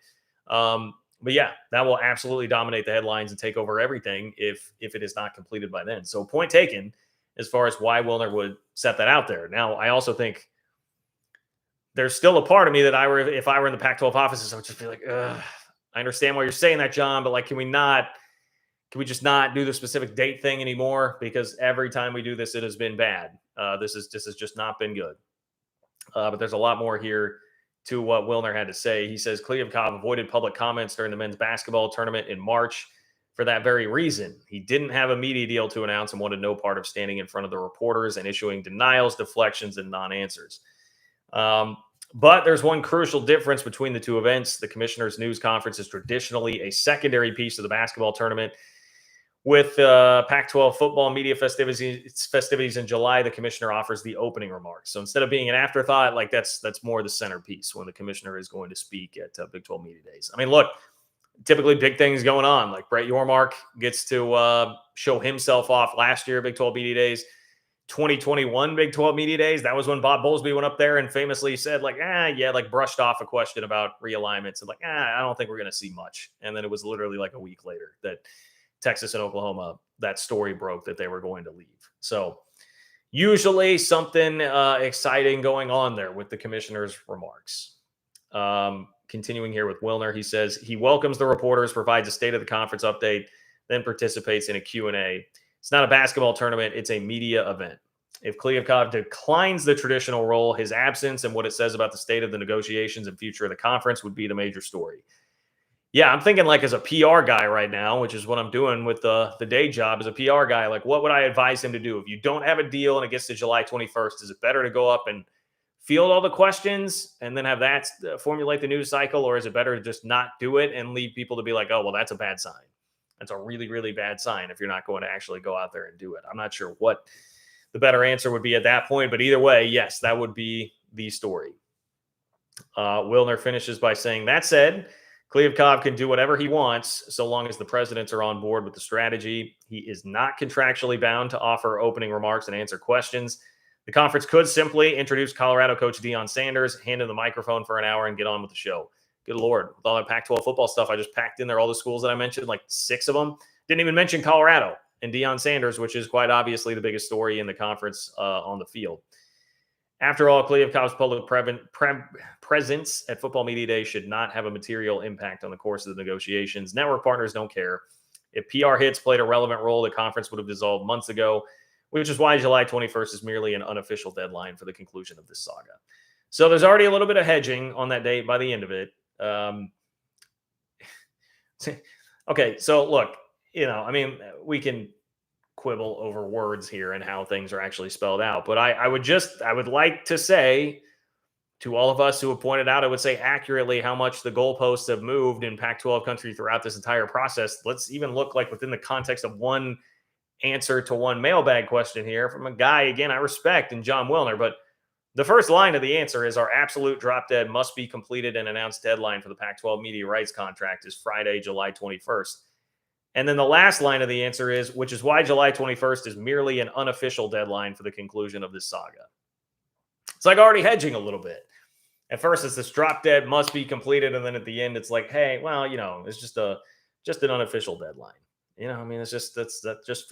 But yeah, that will absolutely dominate the headlines and take over everything if it is not completed by then. So point taken as far as why Wilner would set that out there. Now, I also think there's still a part of me that if I were in the Pac-12 offices, I would just be like, ugh, I understand why you're saying that, John, but can we just not do the specific date thing anymore? Because every time we do this, it has been bad. This has just not been good. But there's a lot more here to what Wilner had to say. He says Kliavkov avoided public comments during the men's basketball tournament in March for that very reason. He didn't have a media deal to announce and wanted no part of standing in front of the reporters and issuing denials, deflections, and non-answers. But there's one crucial difference between the two events. The commissioner's news conference is traditionally a secondary piece of the basketball tournament. With Pac-12 football media festivities in July, the commissioner offers the opening remarks. So instead of being an afterthought, that's more the centerpiece when the commissioner is going to speak at Big 12 Media Days. I mean, look, typically big things going on. Like Brett Yormark gets to show himself off last year, Big 12 Media Days. 2021 Big 12 Media Days, that was when Bob Bowlesby went up there and famously said, brushed off a question about realignments and I don't think we're going to see much. And then it was literally a week later that Texas and Oklahoma, that story broke that they were going to leave. So usually something exciting going on there with the commissioner's remarks. Continuing here with Wilner, he says he welcomes the reporters, provides a state of the conference update, then participates in a Q&A. It's not a basketball tournament. It's a media event. If Kliavkov declines the traditional role, his absence and what it says about the state of the negotiations and future of the conference would be the major story. Yeah, I'm thinking as a PR guy right now, which is what I'm doing with the day job as a PR guy, what would I advise him to do? If you don't have a deal and it gets to July 21st, is it better to go up and field all the questions and then have that formulate the news cycle? Or is it better to just not do it and leave people to be like, oh, well, that's a bad sign. That's a really, really bad sign if you're not going to actually go out there and do it. I'm not sure what the better answer would be at that point, but either way, yes, that would be the story. Wilner finishes by saying, that said, Kliavkov can do whatever he wants so long as the presidents are on board with the strategy. He is not contractually bound to offer opening remarks and answer questions. The conference could simply introduce Colorado coach Deion Sanders, hand him the microphone for an hour, and get on with the show. Good Lord. With all that Pac-12 football stuff, I just packed in there all the schools that I mentioned, 6 of them. Didn't even mention Colorado and Deion Sanders, which is quite obviously the biggest story in the conference on the field. After all, Kliavkov's public presence at Football Media Day should not have a material impact on the course of the negotiations. Network partners don't care. If PR hits played a relevant role, the conference would have dissolved months ago, which is why July 21st is merely an unofficial deadline for the conclusion of this saga. So there's already a little bit of hedging on that date by the end of it. Okay, so look, we can quibble over words here and how things are actually spelled out. But I would like to say to all of us who have pointed out, I would say accurately how much the goalposts have moved in Pac-12 country throughout this entire process. Let's even look within the context of one answer to one mailbag question here from a guy, again, I respect, in Jon Wilner. But the first line of the answer is our absolute drop dead must be completed and announced deadline for the Pac-12 media rights contract is Friday, July 21st. And then the last line of the answer is, which is why July 21st is merely an unofficial deadline for the conclusion of this saga. It's already hedging a little bit. At first, it's this drop dead must be completed. And then at the end, it's hey, well, it's just an unofficial deadline. It's that just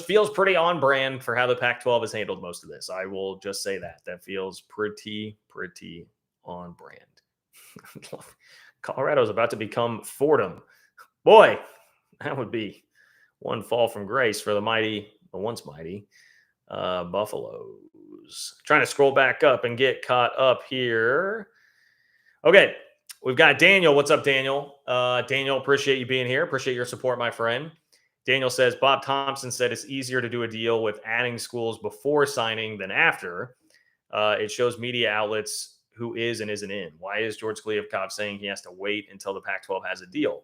feels pretty on brand for how the Pac-12 has handled most of this. I will just say that feels pretty on brand. Colorado's about to become Fordham. Boy, that would be one fall from grace for the once mighty Buffaloes. Trying to scroll back up and get caught up here. Okay, we've got Daniel. What's up, Daniel? Daniel, appreciate you being here. Appreciate your support, my friend. Daniel says, Bob Thompson said it's easier to do a deal with adding schools before signing than after. It shows media outlets who is and isn't in. Why is George Kliavkov saying he has to wait until the Pac-12 has a deal?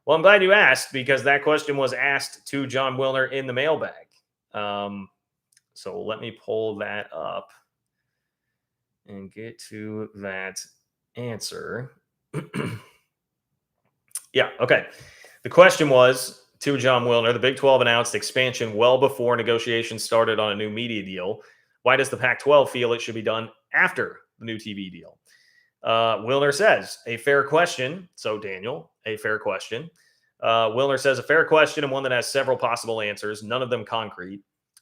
Well, I'm glad you asked because that question was asked to Jon Wilner in the mailbag. So let me pull that up and get to that answer. Yeah, okay. The question was to Jon Wilner: the Big 12 announced expansion well before negotiations started on a new media deal. Why does the Pac 12 feel it should be done after the new TV deal? Wilner says, a fair question. So, Daniel, a fair question. Wilner says, a fair question and one that has several possible answers, none of them concrete.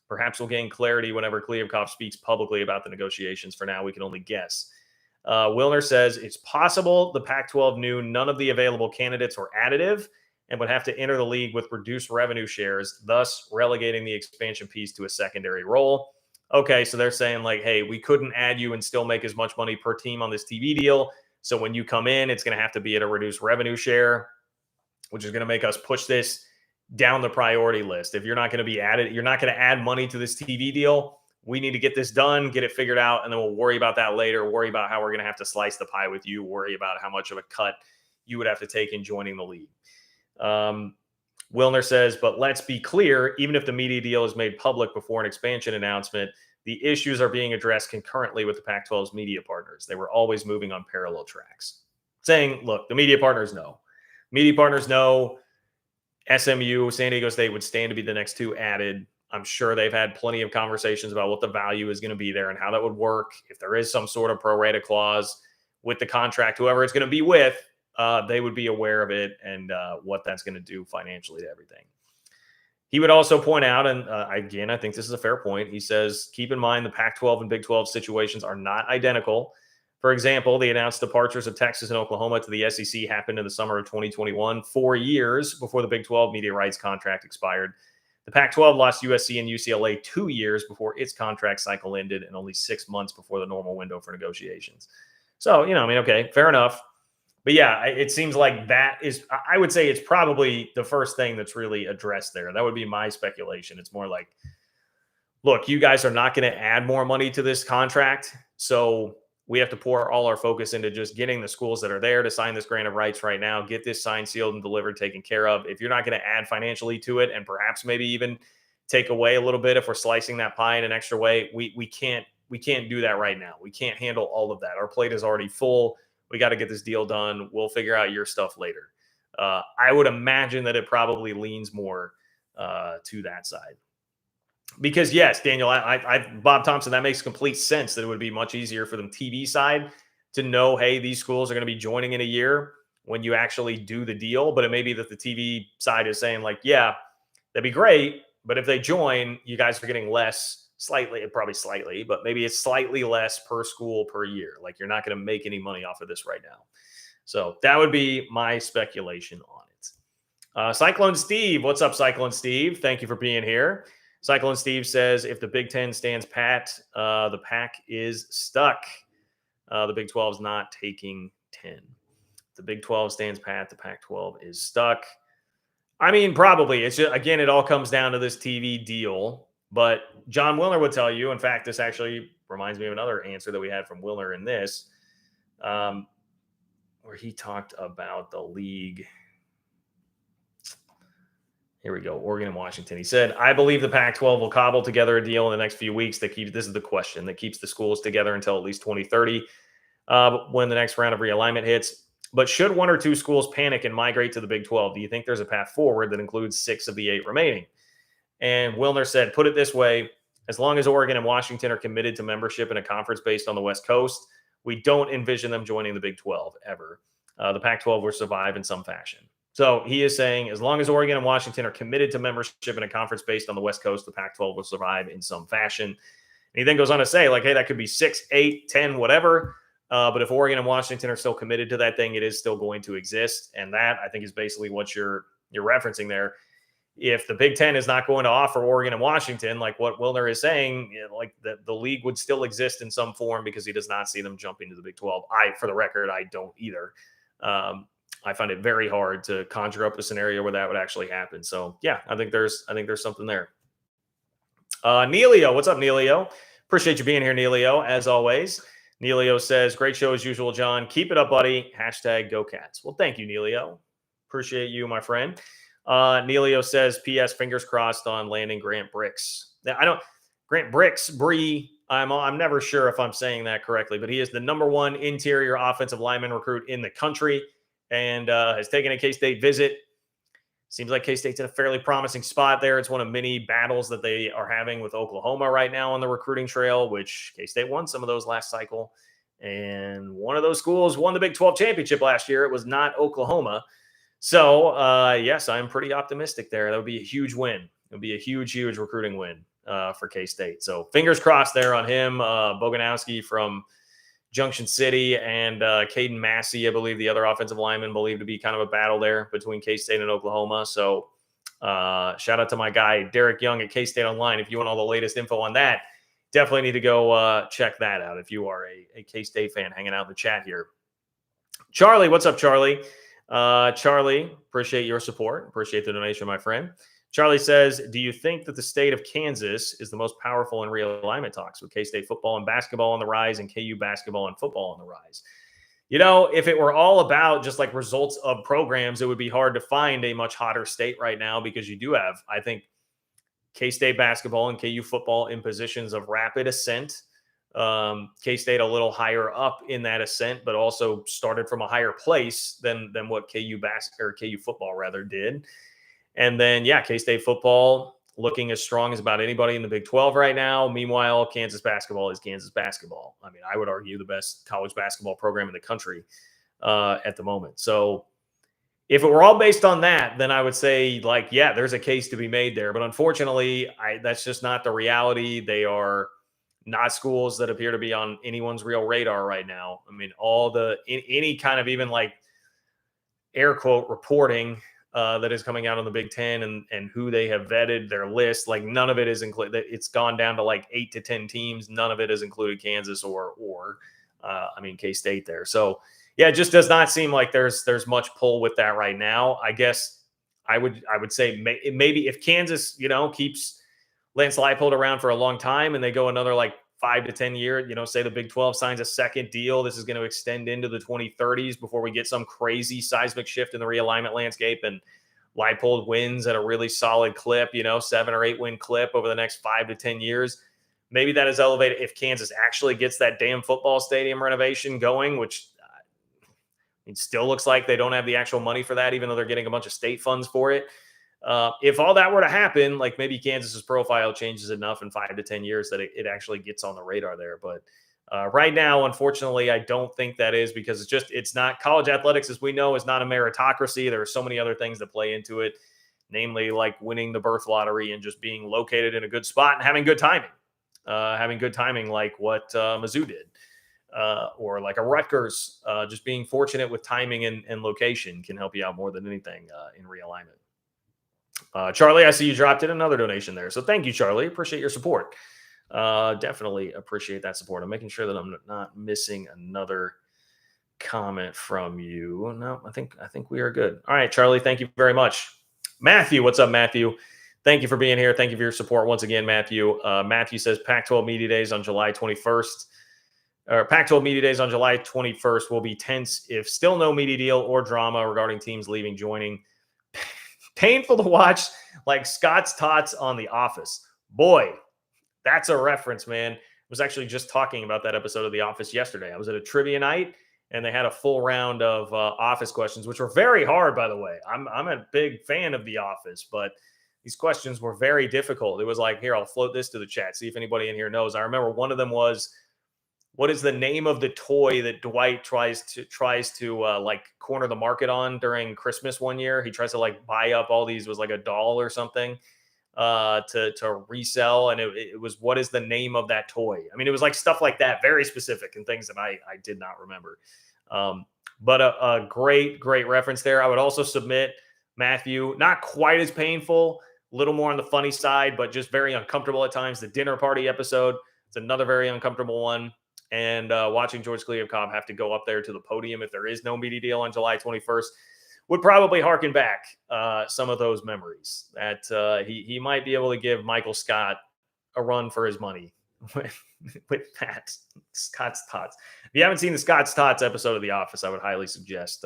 Perhaps we'll gain clarity whenever Kliavkoff speaks publicly about the negotiations. For now, we can only guess. Wilner says it's possible the Pac 12 knew none of the available candidates were additive and would have to enter the league with reduced revenue shares, thus relegating the expansion piece to a secondary role. Okay, so they're saying, like, hey, we couldn't add you and still make as much money per team on this TV deal. So when you come in, it's going to have to be at a reduced revenue share, which is going to make us push this down the priority list. If you're not going to be added, you're not going to add money to this TV deal. We need to get this done, get it figured out, and then we'll worry about that later. Worry about how we're going to have to slice the pie with you. Worry about how much of a cut you would have to take in joining the league. Wilner says, but let's be clear, even if the media deal is made public before an expansion announcement, the issues are being addressed concurrently with the Pac-12's media partners. They were always moving on parallel tracks. Saying, look, the media partners know. Media partners know SMU, San Diego State would stand to be the next two added. I'm sure they've had plenty of conversations about what the value is going to be there and how that would work. If there is some sort of pro-rata clause with the contract, whoever it's going to be with, they would be aware of it and what that's going to do financially to everything. He would also point out, and again, I think this is a fair point. He says, keep in mind the Pac-12 and Big 12 situations are not identical. For example, the announced departures of Texas and Oklahoma to the SEC happened in the summer of 2021, 4 years before the Big 12 media rights contract expired. The Pac-12 lost USC and UCLA 2 years before its contract cycle ended and only 6 months before the normal window for negotiations. So, okay, fair enough. But yeah, it seems like that is, I would say it's probably the first thing that's really addressed there. That would be my speculation. It's more like, look, you guys are not going to add more money to this contract. So we have to pour all our focus into just getting the schools that are there to sign this grant of rights right now, get this signed, sealed, and delivered, taken care of. If you're not going to add financially to it and perhaps maybe even take away a little bit if we're slicing that pie in an extra way, we can't do that right now. We can't handle all of that. Our plate is already full. We got to get this deal done. We'll figure out your stuff later. I would imagine that it probably leans more to that side. Because yes, Daniel, Bob Thompson, that makes complete sense that it would be much easier for the TV side to know, hey, these schools are going to be joining in a year when you actually do the deal. But it may be that the TV side is saying, like, yeah, that'd be great. But if they join, you guys are getting less, probably slightly, but maybe it's slightly less per school per year. Like, you're not going to make any money off of this right now. So that would be my speculation on it. Cyclone Steve, what's up, Cyclone Steve? Thank you for being here. Cyclone Steve says, if the Big Ten stands pat, the Pac is stuck. The Big 12 is not taking 10. If the Big 12 stands pat, the Pac-12 is stuck. I mean, probably. It's just, again, it all comes down to this TV deal. But Jon Wilner would tell you, in fact, this actually reminds me of another answer that we had from Wilner in this, where he talked about the league. Here we go. Oregon and Washington. He said, I believe the Pac-12 will cobble together a deal in the next few weeks this is the question, that keeps the schools together until at least 2030 when the next round of realignment hits. But should one or two schools panic and migrate to the Big 12, do you think there's a path forward that includes 6 of the 8 remaining? And Wilner said, put it this way, as long as Oregon and Washington are committed to membership in a conference based on the West Coast, we don't envision them joining the Big 12 ever. The Pac-12 will survive in some fashion. So he is saying, as long as Oregon and Washington are committed to membership in a conference based on the West Coast, the Pac-12 will survive in some fashion. And he then goes on to say, like, hey, that could be 6, 8, 10, whatever. But if Oregon and Washington are still committed to that thing, it is still going to exist. And that, I think, is basically what you're referencing there. If the Big Ten is not going to offer Oregon and Washington, like what Wilner is saying, like the league would still exist in some form because he does not see them jumping to the Big 12. For the record, I don't either. I find it very hard to conjure up a scenario where that would actually happen. So yeah, I think there's something there. Neilio, what's up, Neilio? Appreciate you being here, Neilio, as always. Neilio says, great show as usual, John. Keep it up, buddy. # Go Cats. Well, thank you, Neilio. Appreciate you, my friend. Neilio says, P.S. fingers crossed on landing Grant Bricks. Grant Bricks, Bree. I'm never sure if I'm saying that correctly, but he is the number one interior offensive lineman recruit in the country, and has taken a K-State visit. Seems like K-State's in a fairly promising spot there. It's one of many battles that they are having with Oklahoma right now on the recruiting trail, which K-State won some of those last cycle. And one of those schools won the Big 12 championship last year. It was not Oklahoma. So, yes, I'm pretty optimistic there. That would be a huge win. It would be a huge, huge recruiting win for K-State. So fingers crossed there on him. Boganowski from Junction City and Caden Massey, I believe the other offensive lineman, believed to be kind of a battle there between K-State and Oklahoma. So shout out to my guy, Derek Young at K-State Online. If you want all the latest info on that, definitely need to go check that out if you are a K-State fan hanging out in the chat here. Charlie, what's up, Charlie? Charlie, appreciate your support. Appreciate the donation, my friend. Charlie says, do you think that the state of Kansas is the most powerful in realignment talks with K-State football and basketball on the rise and KU basketball and football on the rise? You know, if it were all about just like results of programs, it would be hard to find a much hotter state right now, because you do have, I think, K-State basketball and KU football in positions of rapid ascent. K-State a little higher up in that ascent, but also started from a higher place than what KU football rather did. And then, yeah, K-State football looking as strong as about anybody in the Big 12 right now. Meanwhile, Kansas basketball is Kansas basketball. I mean, I would argue the best college basketball program in the country at the moment. So if it were all based on that, then I would say, like, yeah, there's a case to be made there. But unfortunately, that's just not the reality. They are not schools that appear to be on anyone's real radar right now. I mean, any kind of even like air quote reporting that is coming out on the Big Ten and who they have vetted, their list, like none of it is included. It's gone down to like 8 to 10 teams. None of it has included Kansas or K-State there. So yeah, it just does not seem like there's much pull with that right now. I guess I would say maybe if Kansas, keeps Lance Leipold around for a long time and they go another like 5 to 10 year, say the Big 12 signs a second deal, this is going to extend into the 2030s before we get some crazy seismic shift in the realignment landscape and Leipold wins at a really solid clip, 7 or 8 win clip over the next 5 to 10 years. Maybe that is elevated if Kansas actually gets that damn football stadium renovation going, which it still looks like they don't have the actual money for that, even though they're getting a bunch of state funds for it. If all that were to happen, like maybe Kansas's profile changes enough in 5 to 10 years that it actually gets on the radar there. But right now, unfortunately, I don't think that is, because it's not college athletics, as we know, is not a meritocracy. There are so many other things that play into it, namely like winning the birth lottery and just being located in a good spot and having good timing, like what Mizzou did. Or like a Rutgers, just being fortunate with timing and location can help you out more than anything in realignment. Charlie, I see you dropped in another donation there. So thank you, Charlie. Appreciate your support. Definitely appreciate that support. I'm making sure that I'm not missing another comment from you. No, I think we are good. All right, Charlie, thank you very much. Matthew, what's up, Matthew? Thank you for being here. Thank you for your support once again, Matthew. Matthew says Pac-12 Media Days on July 21st. Pac-12 Media Days on July 21st will be tense if still no media deal or drama regarding teams leaving, joining. Painful to watch, like Scott's Tots on The Office. Boy, that's a reference, man. I was actually just talking about that episode of The Office yesterday. I was at a trivia night, and they had a full round of Office questions, which were very hard, by the way. I'm a big fan of The Office, but these questions were very difficult. It was like, here, I'll float this to the chat, see if anybody in here knows. I remember one of them was, what is the name of the toy that Dwight tries to like corner the market on during Christmas one year? He tries to like buy up all these, was like a doll or something to resell. And it was, what is the name of that toy? I mean, it was like stuff like that, very specific and things that I did not remember. But a great reference there. I would also submit, Matthew, not quite as painful, a little more on the funny side, but just very uncomfortable at times. The dinner party episode, it's another very uncomfortable one. And watching George Kliavkoff have to go up there to the podium if there is no media deal on July 21st would probably harken back some of those memories that he might be able to give Michael Scott a run for his money with that. Scott's Tots. If you haven't seen the Scott's Tots episode of The Office, I would highly suggest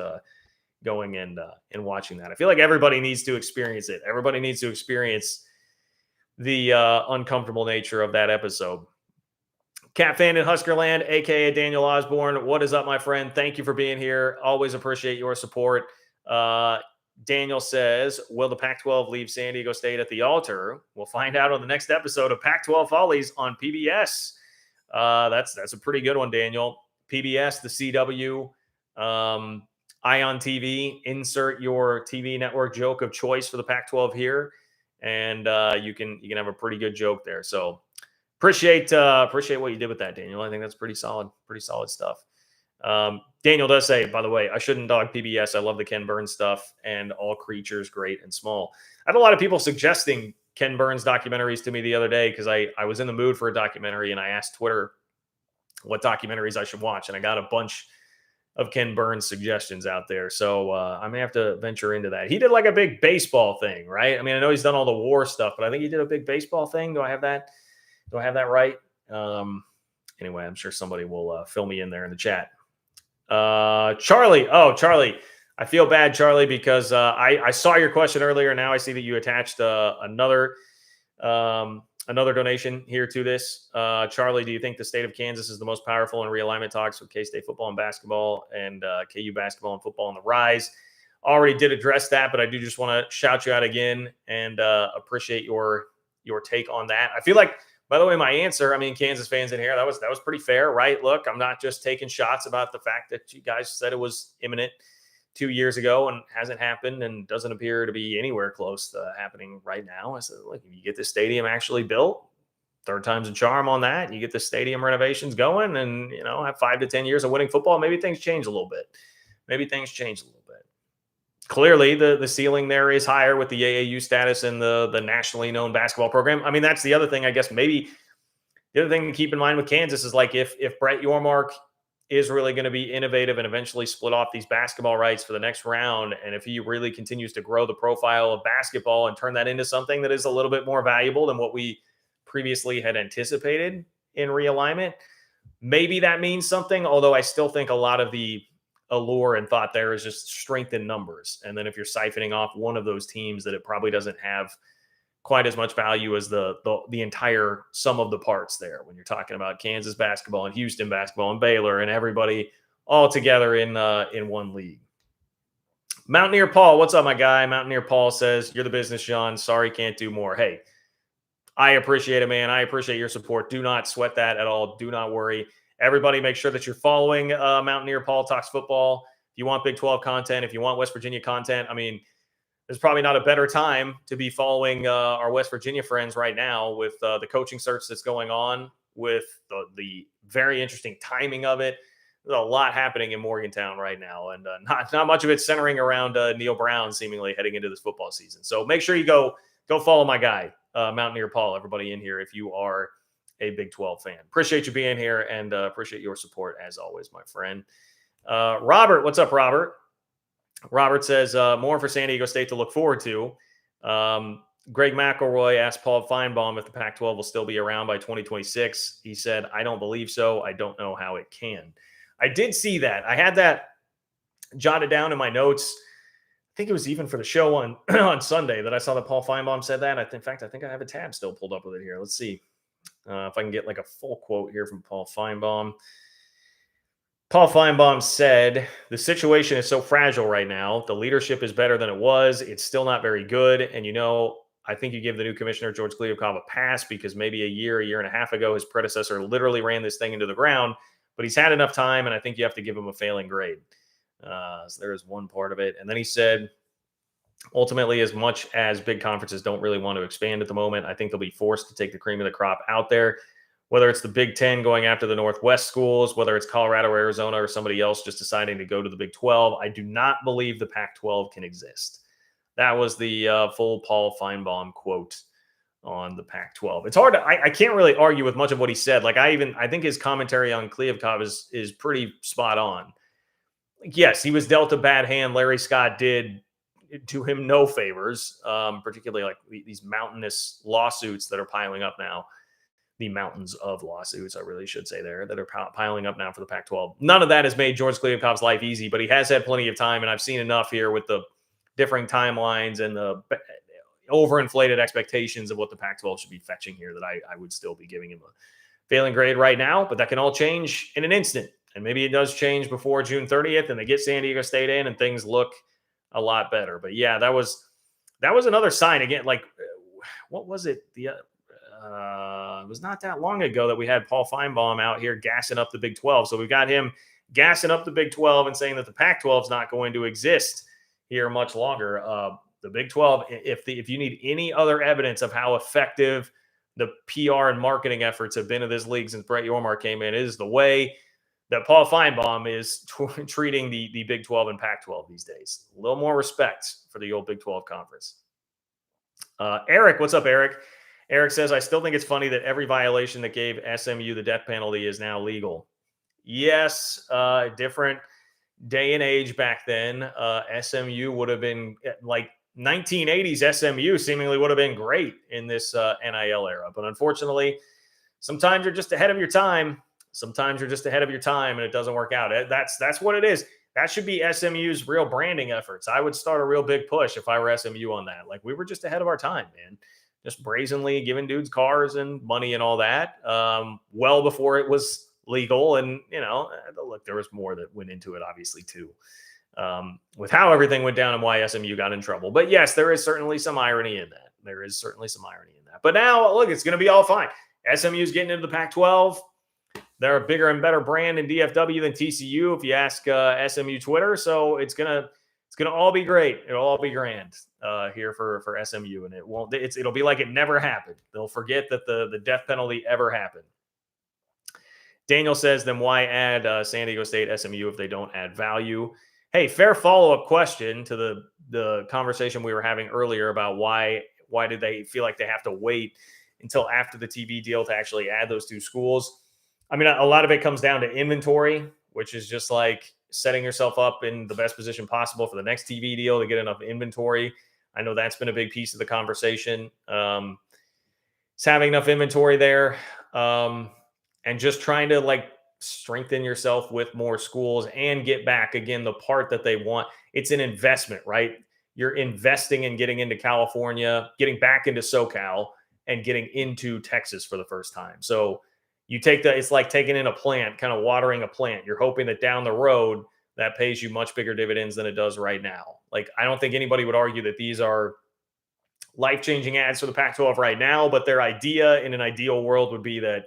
going and watching that. I feel like everybody needs to experience it. Everybody needs to experience the uncomfortable nature of that episode. Cat fan in Huskerland, aka Daniel Osborne. What is up, my friend? Thank you for being here. Always appreciate your support. Daniel says, will the Pac-12 leave San Diego State at the altar? We'll find out on the next episode of Pac-12 Follies on PBS. That's a pretty good one, Daniel. PBS, the CW, Ion TV. Insert your TV network joke of choice for the Pac-12 here, and you can have a pretty good joke there. So appreciate what you did with that, Daniel. I think that's pretty solid stuff. Daniel does say, by the way, I shouldn't dog PBS. I love the Ken Burns stuff and All Creatures Great and Small. I had a lot of people suggesting Ken Burns documentaries to me the other day because I was in the mood for a documentary, and I asked Twitter what documentaries I should watch, and I got a bunch of Ken Burns suggestions out there. So I may have to venture into that. He did like a big baseball thing, right? I mean, I know he's done all the war stuff, but I think he did a big baseball thing. Do I have that right? Anyway, I'm sure somebody will fill me in there in the chat. Charlie. Oh, Charlie. I feel bad, Charlie, because I saw your question earlier. Now I see that you attached another donation here to this. Charlie, do you think the state of Kansas is the most powerful in realignment talks with K-State football and basketball and KU basketball and football on the rise? Already did address that, but I do just want to shout you out again and appreciate your take on that. I feel like, by the way, my answer, I mean, Kansas fans in here, that was pretty fair, right? Look, I'm not just taking shots about the fact that you guys said it was imminent 2 years ago and hasn't happened and doesn't appear to be anywhere close to happening right now. I said, look, if you get the stadium actually built, third time's a charm on that. You get the stadium renovations going and, have 5 to 10 years of winning football, maybe things change a little bit. Clearly, the ceiling there is higher with the AAU status and the nationally known basketball program. I mean, that's the other thing, I guess. Maybe the other thing to keep in mind with Kansas is like if Brett Yormark is really going to be innovative and eventually split off these basketball rights for the next round, and if he really continues to grow the profile of basketball and turn that into something that is a little bit more valuable than what we previously had anticipated in realignment, maybe that means something. Although I still think a lot of the allure and thought there is just strength in numbers. And then if you're siphoning off one of those teams, that it probably doesn't have quite as much value as the entire sum of the parts there when you're talking about Kansas basketball and Houston basketball and Baylor and everybody all together in one league. Mountaineer Paul, what's up, my guy? Mountaineer Paul says, you're the business, Sean. Sorry, can't do more. Hey, I appreciate it, man. I appreciate your support. Do not sweat that at all. Do not worry. Everybody, make sure that you're following Mountaineer Paul Talks Football. If you want Big 12 content, if you want West Virginia content, I mean, there's probably not a better time to be following our West Virginia friends right now with the coaching search that's going on, with the very interesting timing of it. There's a lot happening in Morgantown right now, and not much of it centering around Neil Brown seemingly heading into this football season. So make sure you go follow my guy, Mountaineer Paul, everybody in here, if you are a Big 12 fan. Appreciate you being here and appreciate your support as always, my friend. Robert, what's up, Robert? Robert says, more for San Diego State to look forward to. Greg McElroy asked Paul Feinbaum if the Pac-12 will still be around by 2026. He said, I don't believe so. I don't know how it can. I did see that. I had that jotted down in my notes. I think it was even for the show on, on Sunday that I saw that Paul Feinbaum said that. In fact, I think I have a tab still pulled up with it here. Let's see if I can get like a full quote here from Paul Feinbaum. Paul Feinbaum said, the situation is so fragile right now. The leadership is better than it was. It's still not very good. And, I think you give the new commissioner, George Kliavkoff, a pass because maybe a year and a half ago, his predecessor literally ran this thing into the ground. But he's had enough time, and I think you have to give him a failing grade. So there is one part of it. And then he said, ultimately, as much as big conferences don't really want to expand at the moment, I think they'll be forced to take the cream of the crop out there. Whether it's the Big Ten going after the Northwest schools, whether it's Colorado or Arizona or somebody else just deciding to go to the Big 12, I do not believe the Pac-12 can exist. That was the full Paul Feinbaum quote on the Pac-12. It's hard to, I can't really argue with much of what he said. Like I think his commentary on Kliavkoff is pretty spot on. Yes, he was dealt a bad hand. Larry Scott did do him no favors, particularly like these mountainous lawsuits that are piling up now. The mountains of lawsuits, I really should say there, that are piling up now for the Pac-12. None of that has made George Kliavkoff's life easy, but he has had plenty of time, and I've seen enough here with the differing timelines and the overinflated expectations of what the Pac-12 should be fetching here that I would still be giving him failing grade right now, but that can all change in an instant. And maybe it does change before June 30th and they get San Diego State in and things look a lot better. But yeah, that was another sign again. Like, what was it? It was not that long ago that we had Paul Feinbaum out here gassing up the Big 12. So we've got him gassing up the Big 12 and saying that the Pac 12 is not going to exist here much longer. The Big 12, if you need any other evidence of how effective the PR and marketing efforts have been of this league since Brett Yormark came in, it is the way that Paul Feinbaum is treating the Big 12 and Pac 12 these days. A little more respect for the old Big 12 conference. Eric, what's up, Eric? Eric says, I still think it's funny that every violation that gave SMU the death penalty is now legal. Yes, different day and age back then. SMU would have been like 1980s SMU seemingly would have been great in this NIL era. But unfortunately, sometimes you're just ahead of your time. Sometimes you're just ahead of your time and it doesn't work out. That's what it is. That should be SMU's real branding efforts. I would start a real big push if I were SMU on that. Like, we were just ahead of our time, man. Just brazenly giving dudes cars and money and all that, well before it was legal. And, look, there was more that went into it, obviously, too, with how everything went down and why SMU got in trouble. But yes, there is certainly some irony in that. But now, look, it's going to be all fine. SMU's getting into the Pac-12. They're a bigger and better brand in DFW than TCU, if you ask SMU Twitter. So it's gonna all be great. It'll all be grand here for SMU, and it'll be like it never happened. They'll forget that the death penalty ever happened. Daniel says, then why add San Diego State SMU if they don't add value? Hey, fair follow-up question to the conversation we were having earlier about why did they feel like they have to wait until after the TV deal to actually add those two schools? I mean, a lot of it comes down to inventory, which is just like setting yourself up in the best position possible for the next TV deal to get enough inventory. I know that's been a big piece of the conversation. It's having enough inventory there and just trying to like strengthen yourself with more schools and get back again the part that they want. It's an investment, right? You're investing in getting into California, getting back into SoCal, and getting into Texas for the first time. So you it's like taking in a plant, kind of watering a plant. You're hoping that down the road that pays you much bigger dividends than it does right now. Like, I don't think anybody would argue that these are life-changing ads for the Pac-12 right now, but their idea in an ideal world would be that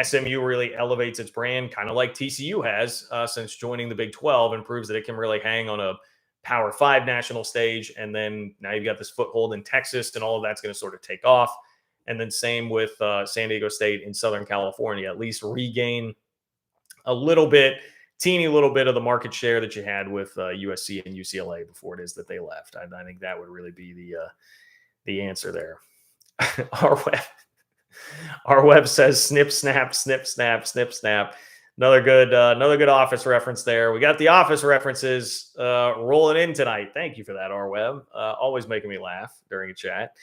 SMU really elevates its brand, kind of like TCU has since joining the Big 12, and proves that it can really hang on a Power 5 national stage. And then now you've got this foothold in Texas, and all of that's going to sort of take off. And then same with San Diego State in Southern California, at least regain a little bit, teeny little bit of the market share that you had with USC and UCLA before it is that they left. I think that would really be the answer there. Our web says snip, snap, snip, snap, snip, snap. Another good Office reference there. We got the Office references rolling in tonight. Thank you for that, our web. Always making me laugh during a chat.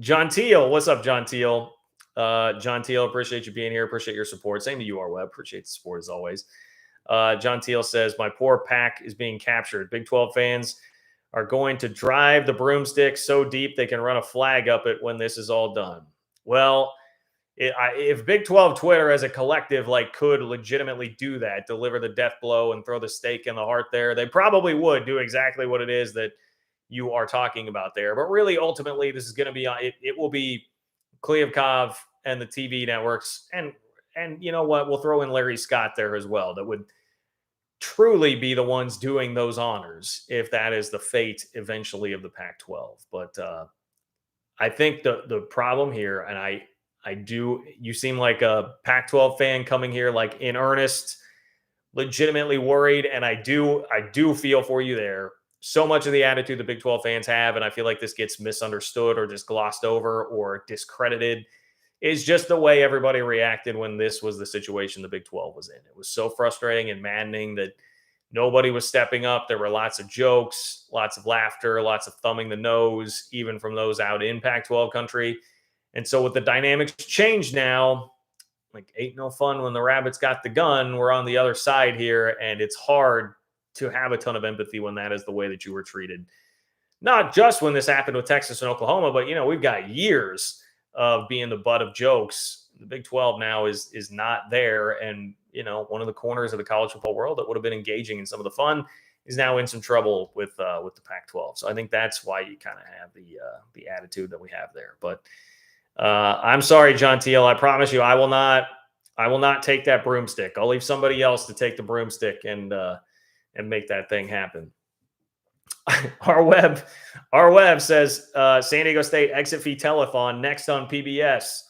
John Teal, what's up, John Teal? John Teal, appreciate you being here. Appreciate your support. Same to you, our web. Appreciate the support as always. John Teal says, my poor Pac is being captured. Big 12 fans are going to drive the broomstick so deep they can run a flag up it when this is all done. Well, if Big 12 Twitter as a collective could legitimately do that, deliver the death blow and throw the stake in the heart there, they probably would do exactly what it is that you are talking about there. But really, ultimately, this is going to be it will be Kliavkov and the TV networks, and you know what, we'll throw in Larry Scott there as well, that would truly be the ones doing those honors if that is the fate eventually of the Pac-12. But I think the problem here, and you seem like a Pac-12 fan coming here like in earnest, legitimately worried, and I do feel for you there. So much of the attitude the Big 12 fans have, and I feel like this gets misunderstood or just glossed over or discredited, is just the way everybody reacted when this was the situation the Big 12 was in. It was so frustrating and maddening that nobody was stepping up. There were lots of jokes, lots of laughter, lots of thumbing the nose, even from those out in Pac-12 country. And so with the dynamics changed now, ain't no fun when the rabbit's got the gun. We're on the other side here, and it's hard to have a ton of empathy when that is the way that you were treated. Not just when this happened with Texas and Oklahoma, but, we've got years of being the butt of jokes. The Big 12 now is not there, and one of the corners of the college football world that would have been engaging in some of the fun is now in some trouble with the Pac-12. So I think that's why you kind of have the attitude that we have there. But I'm sorry, John Teal. I promise you, I will not take that broomstick. I'll leave somebody else to take the broomstick and make that thing happen. Our web says San Diego State exit fee telethon next on PBS.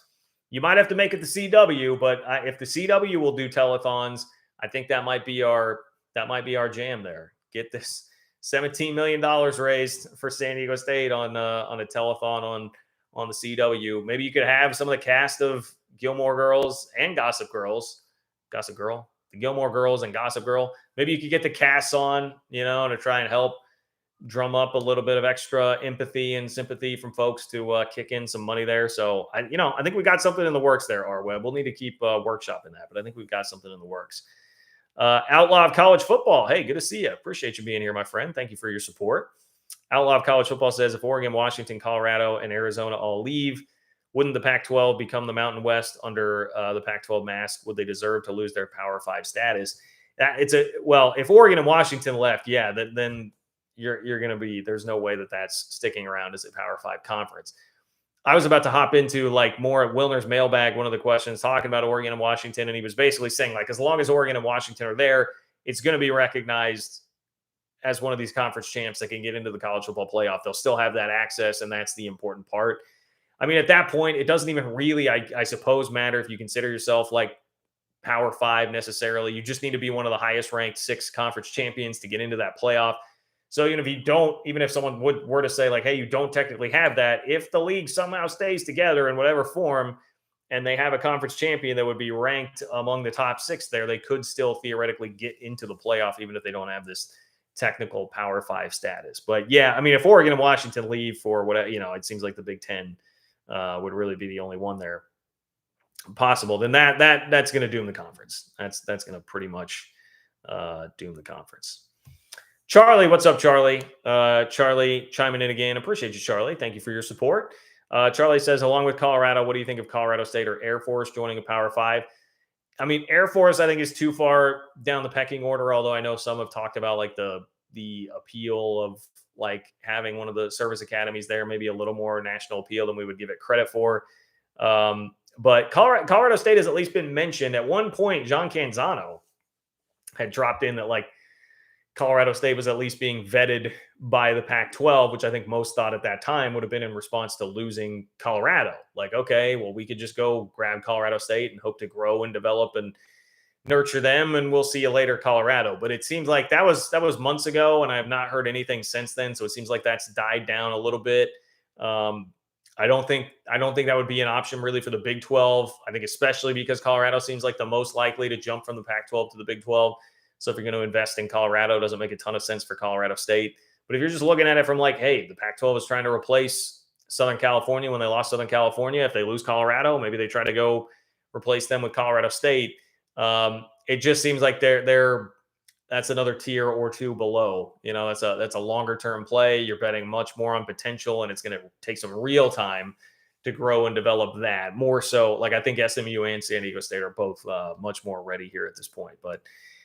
You might have to make it the CW, but if the CW will do telethons, I think that might be our jam there. Get this $17 million raised for San Diego State on a telethon on the CW. Maybe you could have some of the cast of Gilmore Girls and Gossip Girl, the Gilmore Girls and Gossip Girl. Maybe you could get the casts on, to try and help drum up a little bit of extra empathy and sympathy from folks to kick in some money there. So I think we got something in the works there, R-Web. We'll need to keep workshopping that, but I think we've got something in the works. Outlaw of College Football. Hey, good to see you. Appreciate you being here, my friend. Thank you for your support. Outlaw of College Football says, if Oregon, Washington, Colorado, and Arizona all leave, wouldn't the Pac-12 become the Mountain West under the Pac-12 mask? Would they deserve to lose their Power 5 status? If Oregon and Washington left, yeah, then you're going to be, there's no way that's sticking around as a Power 5 conference. I was about to hop into more at Wilner's mailbag, one of the questions talking about Oregon and Washington. And he was basically saying as long as Oregon and Washington are there, it's going to be recognized as one of these conference champs that can get into the college football playoff. They'll still have that access. And that's the important part. I mean, at that point, it doesn't even really, I suppose, matter if you consider yourself Power 5 necessarily. You just need to be one of the highest ranked 6 conference champions to get into that playoff. So even if someone were to say hey, you don't technically have that, if the league somehow stays together in whatever form and they have a conference champion that would be ranked among the top 6 there, they could still theoretically get into the playoff, even if they don't have this technical Power 5 status. But yeah, I mean, if Oregon and Washington leave for whatever, it seems like the Big 10 would really be the only one there possible. Then that's going to doom the conference. That's going to pretty much doom the conference. Charlie, what's up, Charlie? Charlie chiming in again. Appreciate you, Charlie. Thank you for your support. Charlie says, along with Colorado, what do you think of Colorado State or Air Force joining a Power 5? I mean, Air Force, I think, is too far down the pecking order, although I know some have talked about the appeal of having one of the service academies there, maybe a little more national appeal than we would give it credit for. But Colorado State has at least been mentioned. At one point, John Canzano had dropped in that Colorado State was at least being vetted by the Pac-12, which I think most thought at that time would have been in response to losing Colorado. Okay, well, we could just go grab Colorado State and hope to grow and develop and nurture them, and we'll see you later, Colorado. But it seems like that was months ago, and I have not heard anything since then. So it seems like that's died down a little bit. I don't think that would be an option really for the Big 12. I think especially because Colorado seems like the most likely to jump from the Pac-12 to the Big 12. So if you're going to invest in Colorado, it doesn't make a ton of sense for Colorado State. But if you're just looking at it from hey, the Pac-12 is trying to replace Southern California when they lost Southern California. If they lose Colorado, maybe they try to go replace them with Colorado State. It just seems like that's another tier or two below. That's a longer term play. You're betting much more on potential, and it's going to take some real time to grow and develop that. More so, I think SMU and San Diego State are both much more ready here at this point. But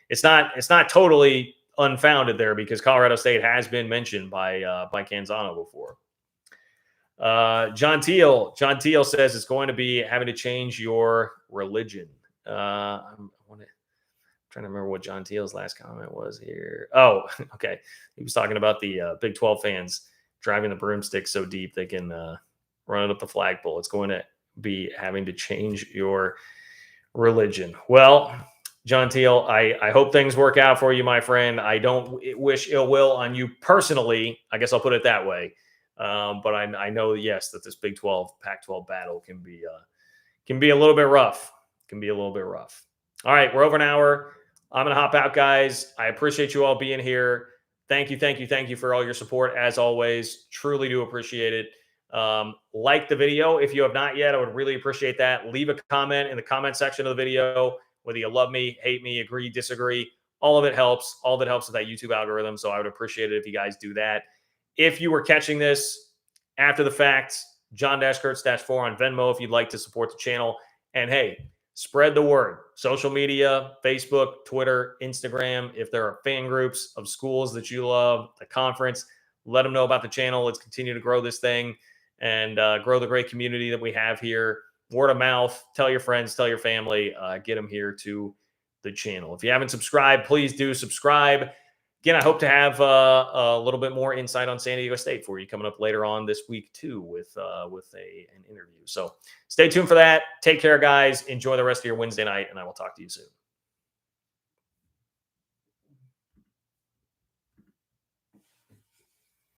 it's not totally unfounded there because Colorado State has been mentioned by Canzano before. John Teal says it's going to be having to change your religion. I'm trying to remember what John Teal's last comment was here. Oh, okay. He was talking about the Big 12 fans driving the broomstick so deep they can run it up the flagpole. It's going to be having to change your religion. Well, John Teal, I hope things work out for you, my friend. I don't wish ill will on you personally. I guess I'll put it that way. But I know, yes, that this Big 12, Pac-12 battle can be a little bit rough. All right, we're over an hour. I'm going to hop out, guys. I appreciate you all being here. Thank you for all your support, as always. Truly do appreciate it. Like the video. If you have not yet, I would really appreciate that. Leave a comment in the comment section of the video. Whether you love me, hate me, agree, disagree, all of it helps. All of it helps with that YouTube algorithm. So I would appreciate it if you guys do that. If you were catching this after the fact, John-Kurtz-4 on Venmo if you'd like to support the channel. And hey, spread the word. Social media, Facebook, Twitter, Instagram. If there are fan groups of schools that you love, the conference, let them know about the channel. Let's continue to grow this thing and grow the great community that we have here. Word of mouth. Tell your friends, tell your family, get them here to the channel. If you haven't subscribed, please do subscribe. Again, I hope to have a little bit more insight on San Diego State for you coming up later on this week too with an interview. So stay tuned for that. Take care, guys. Enjoy the rest of your Wednesday night, and I will talk to you soon.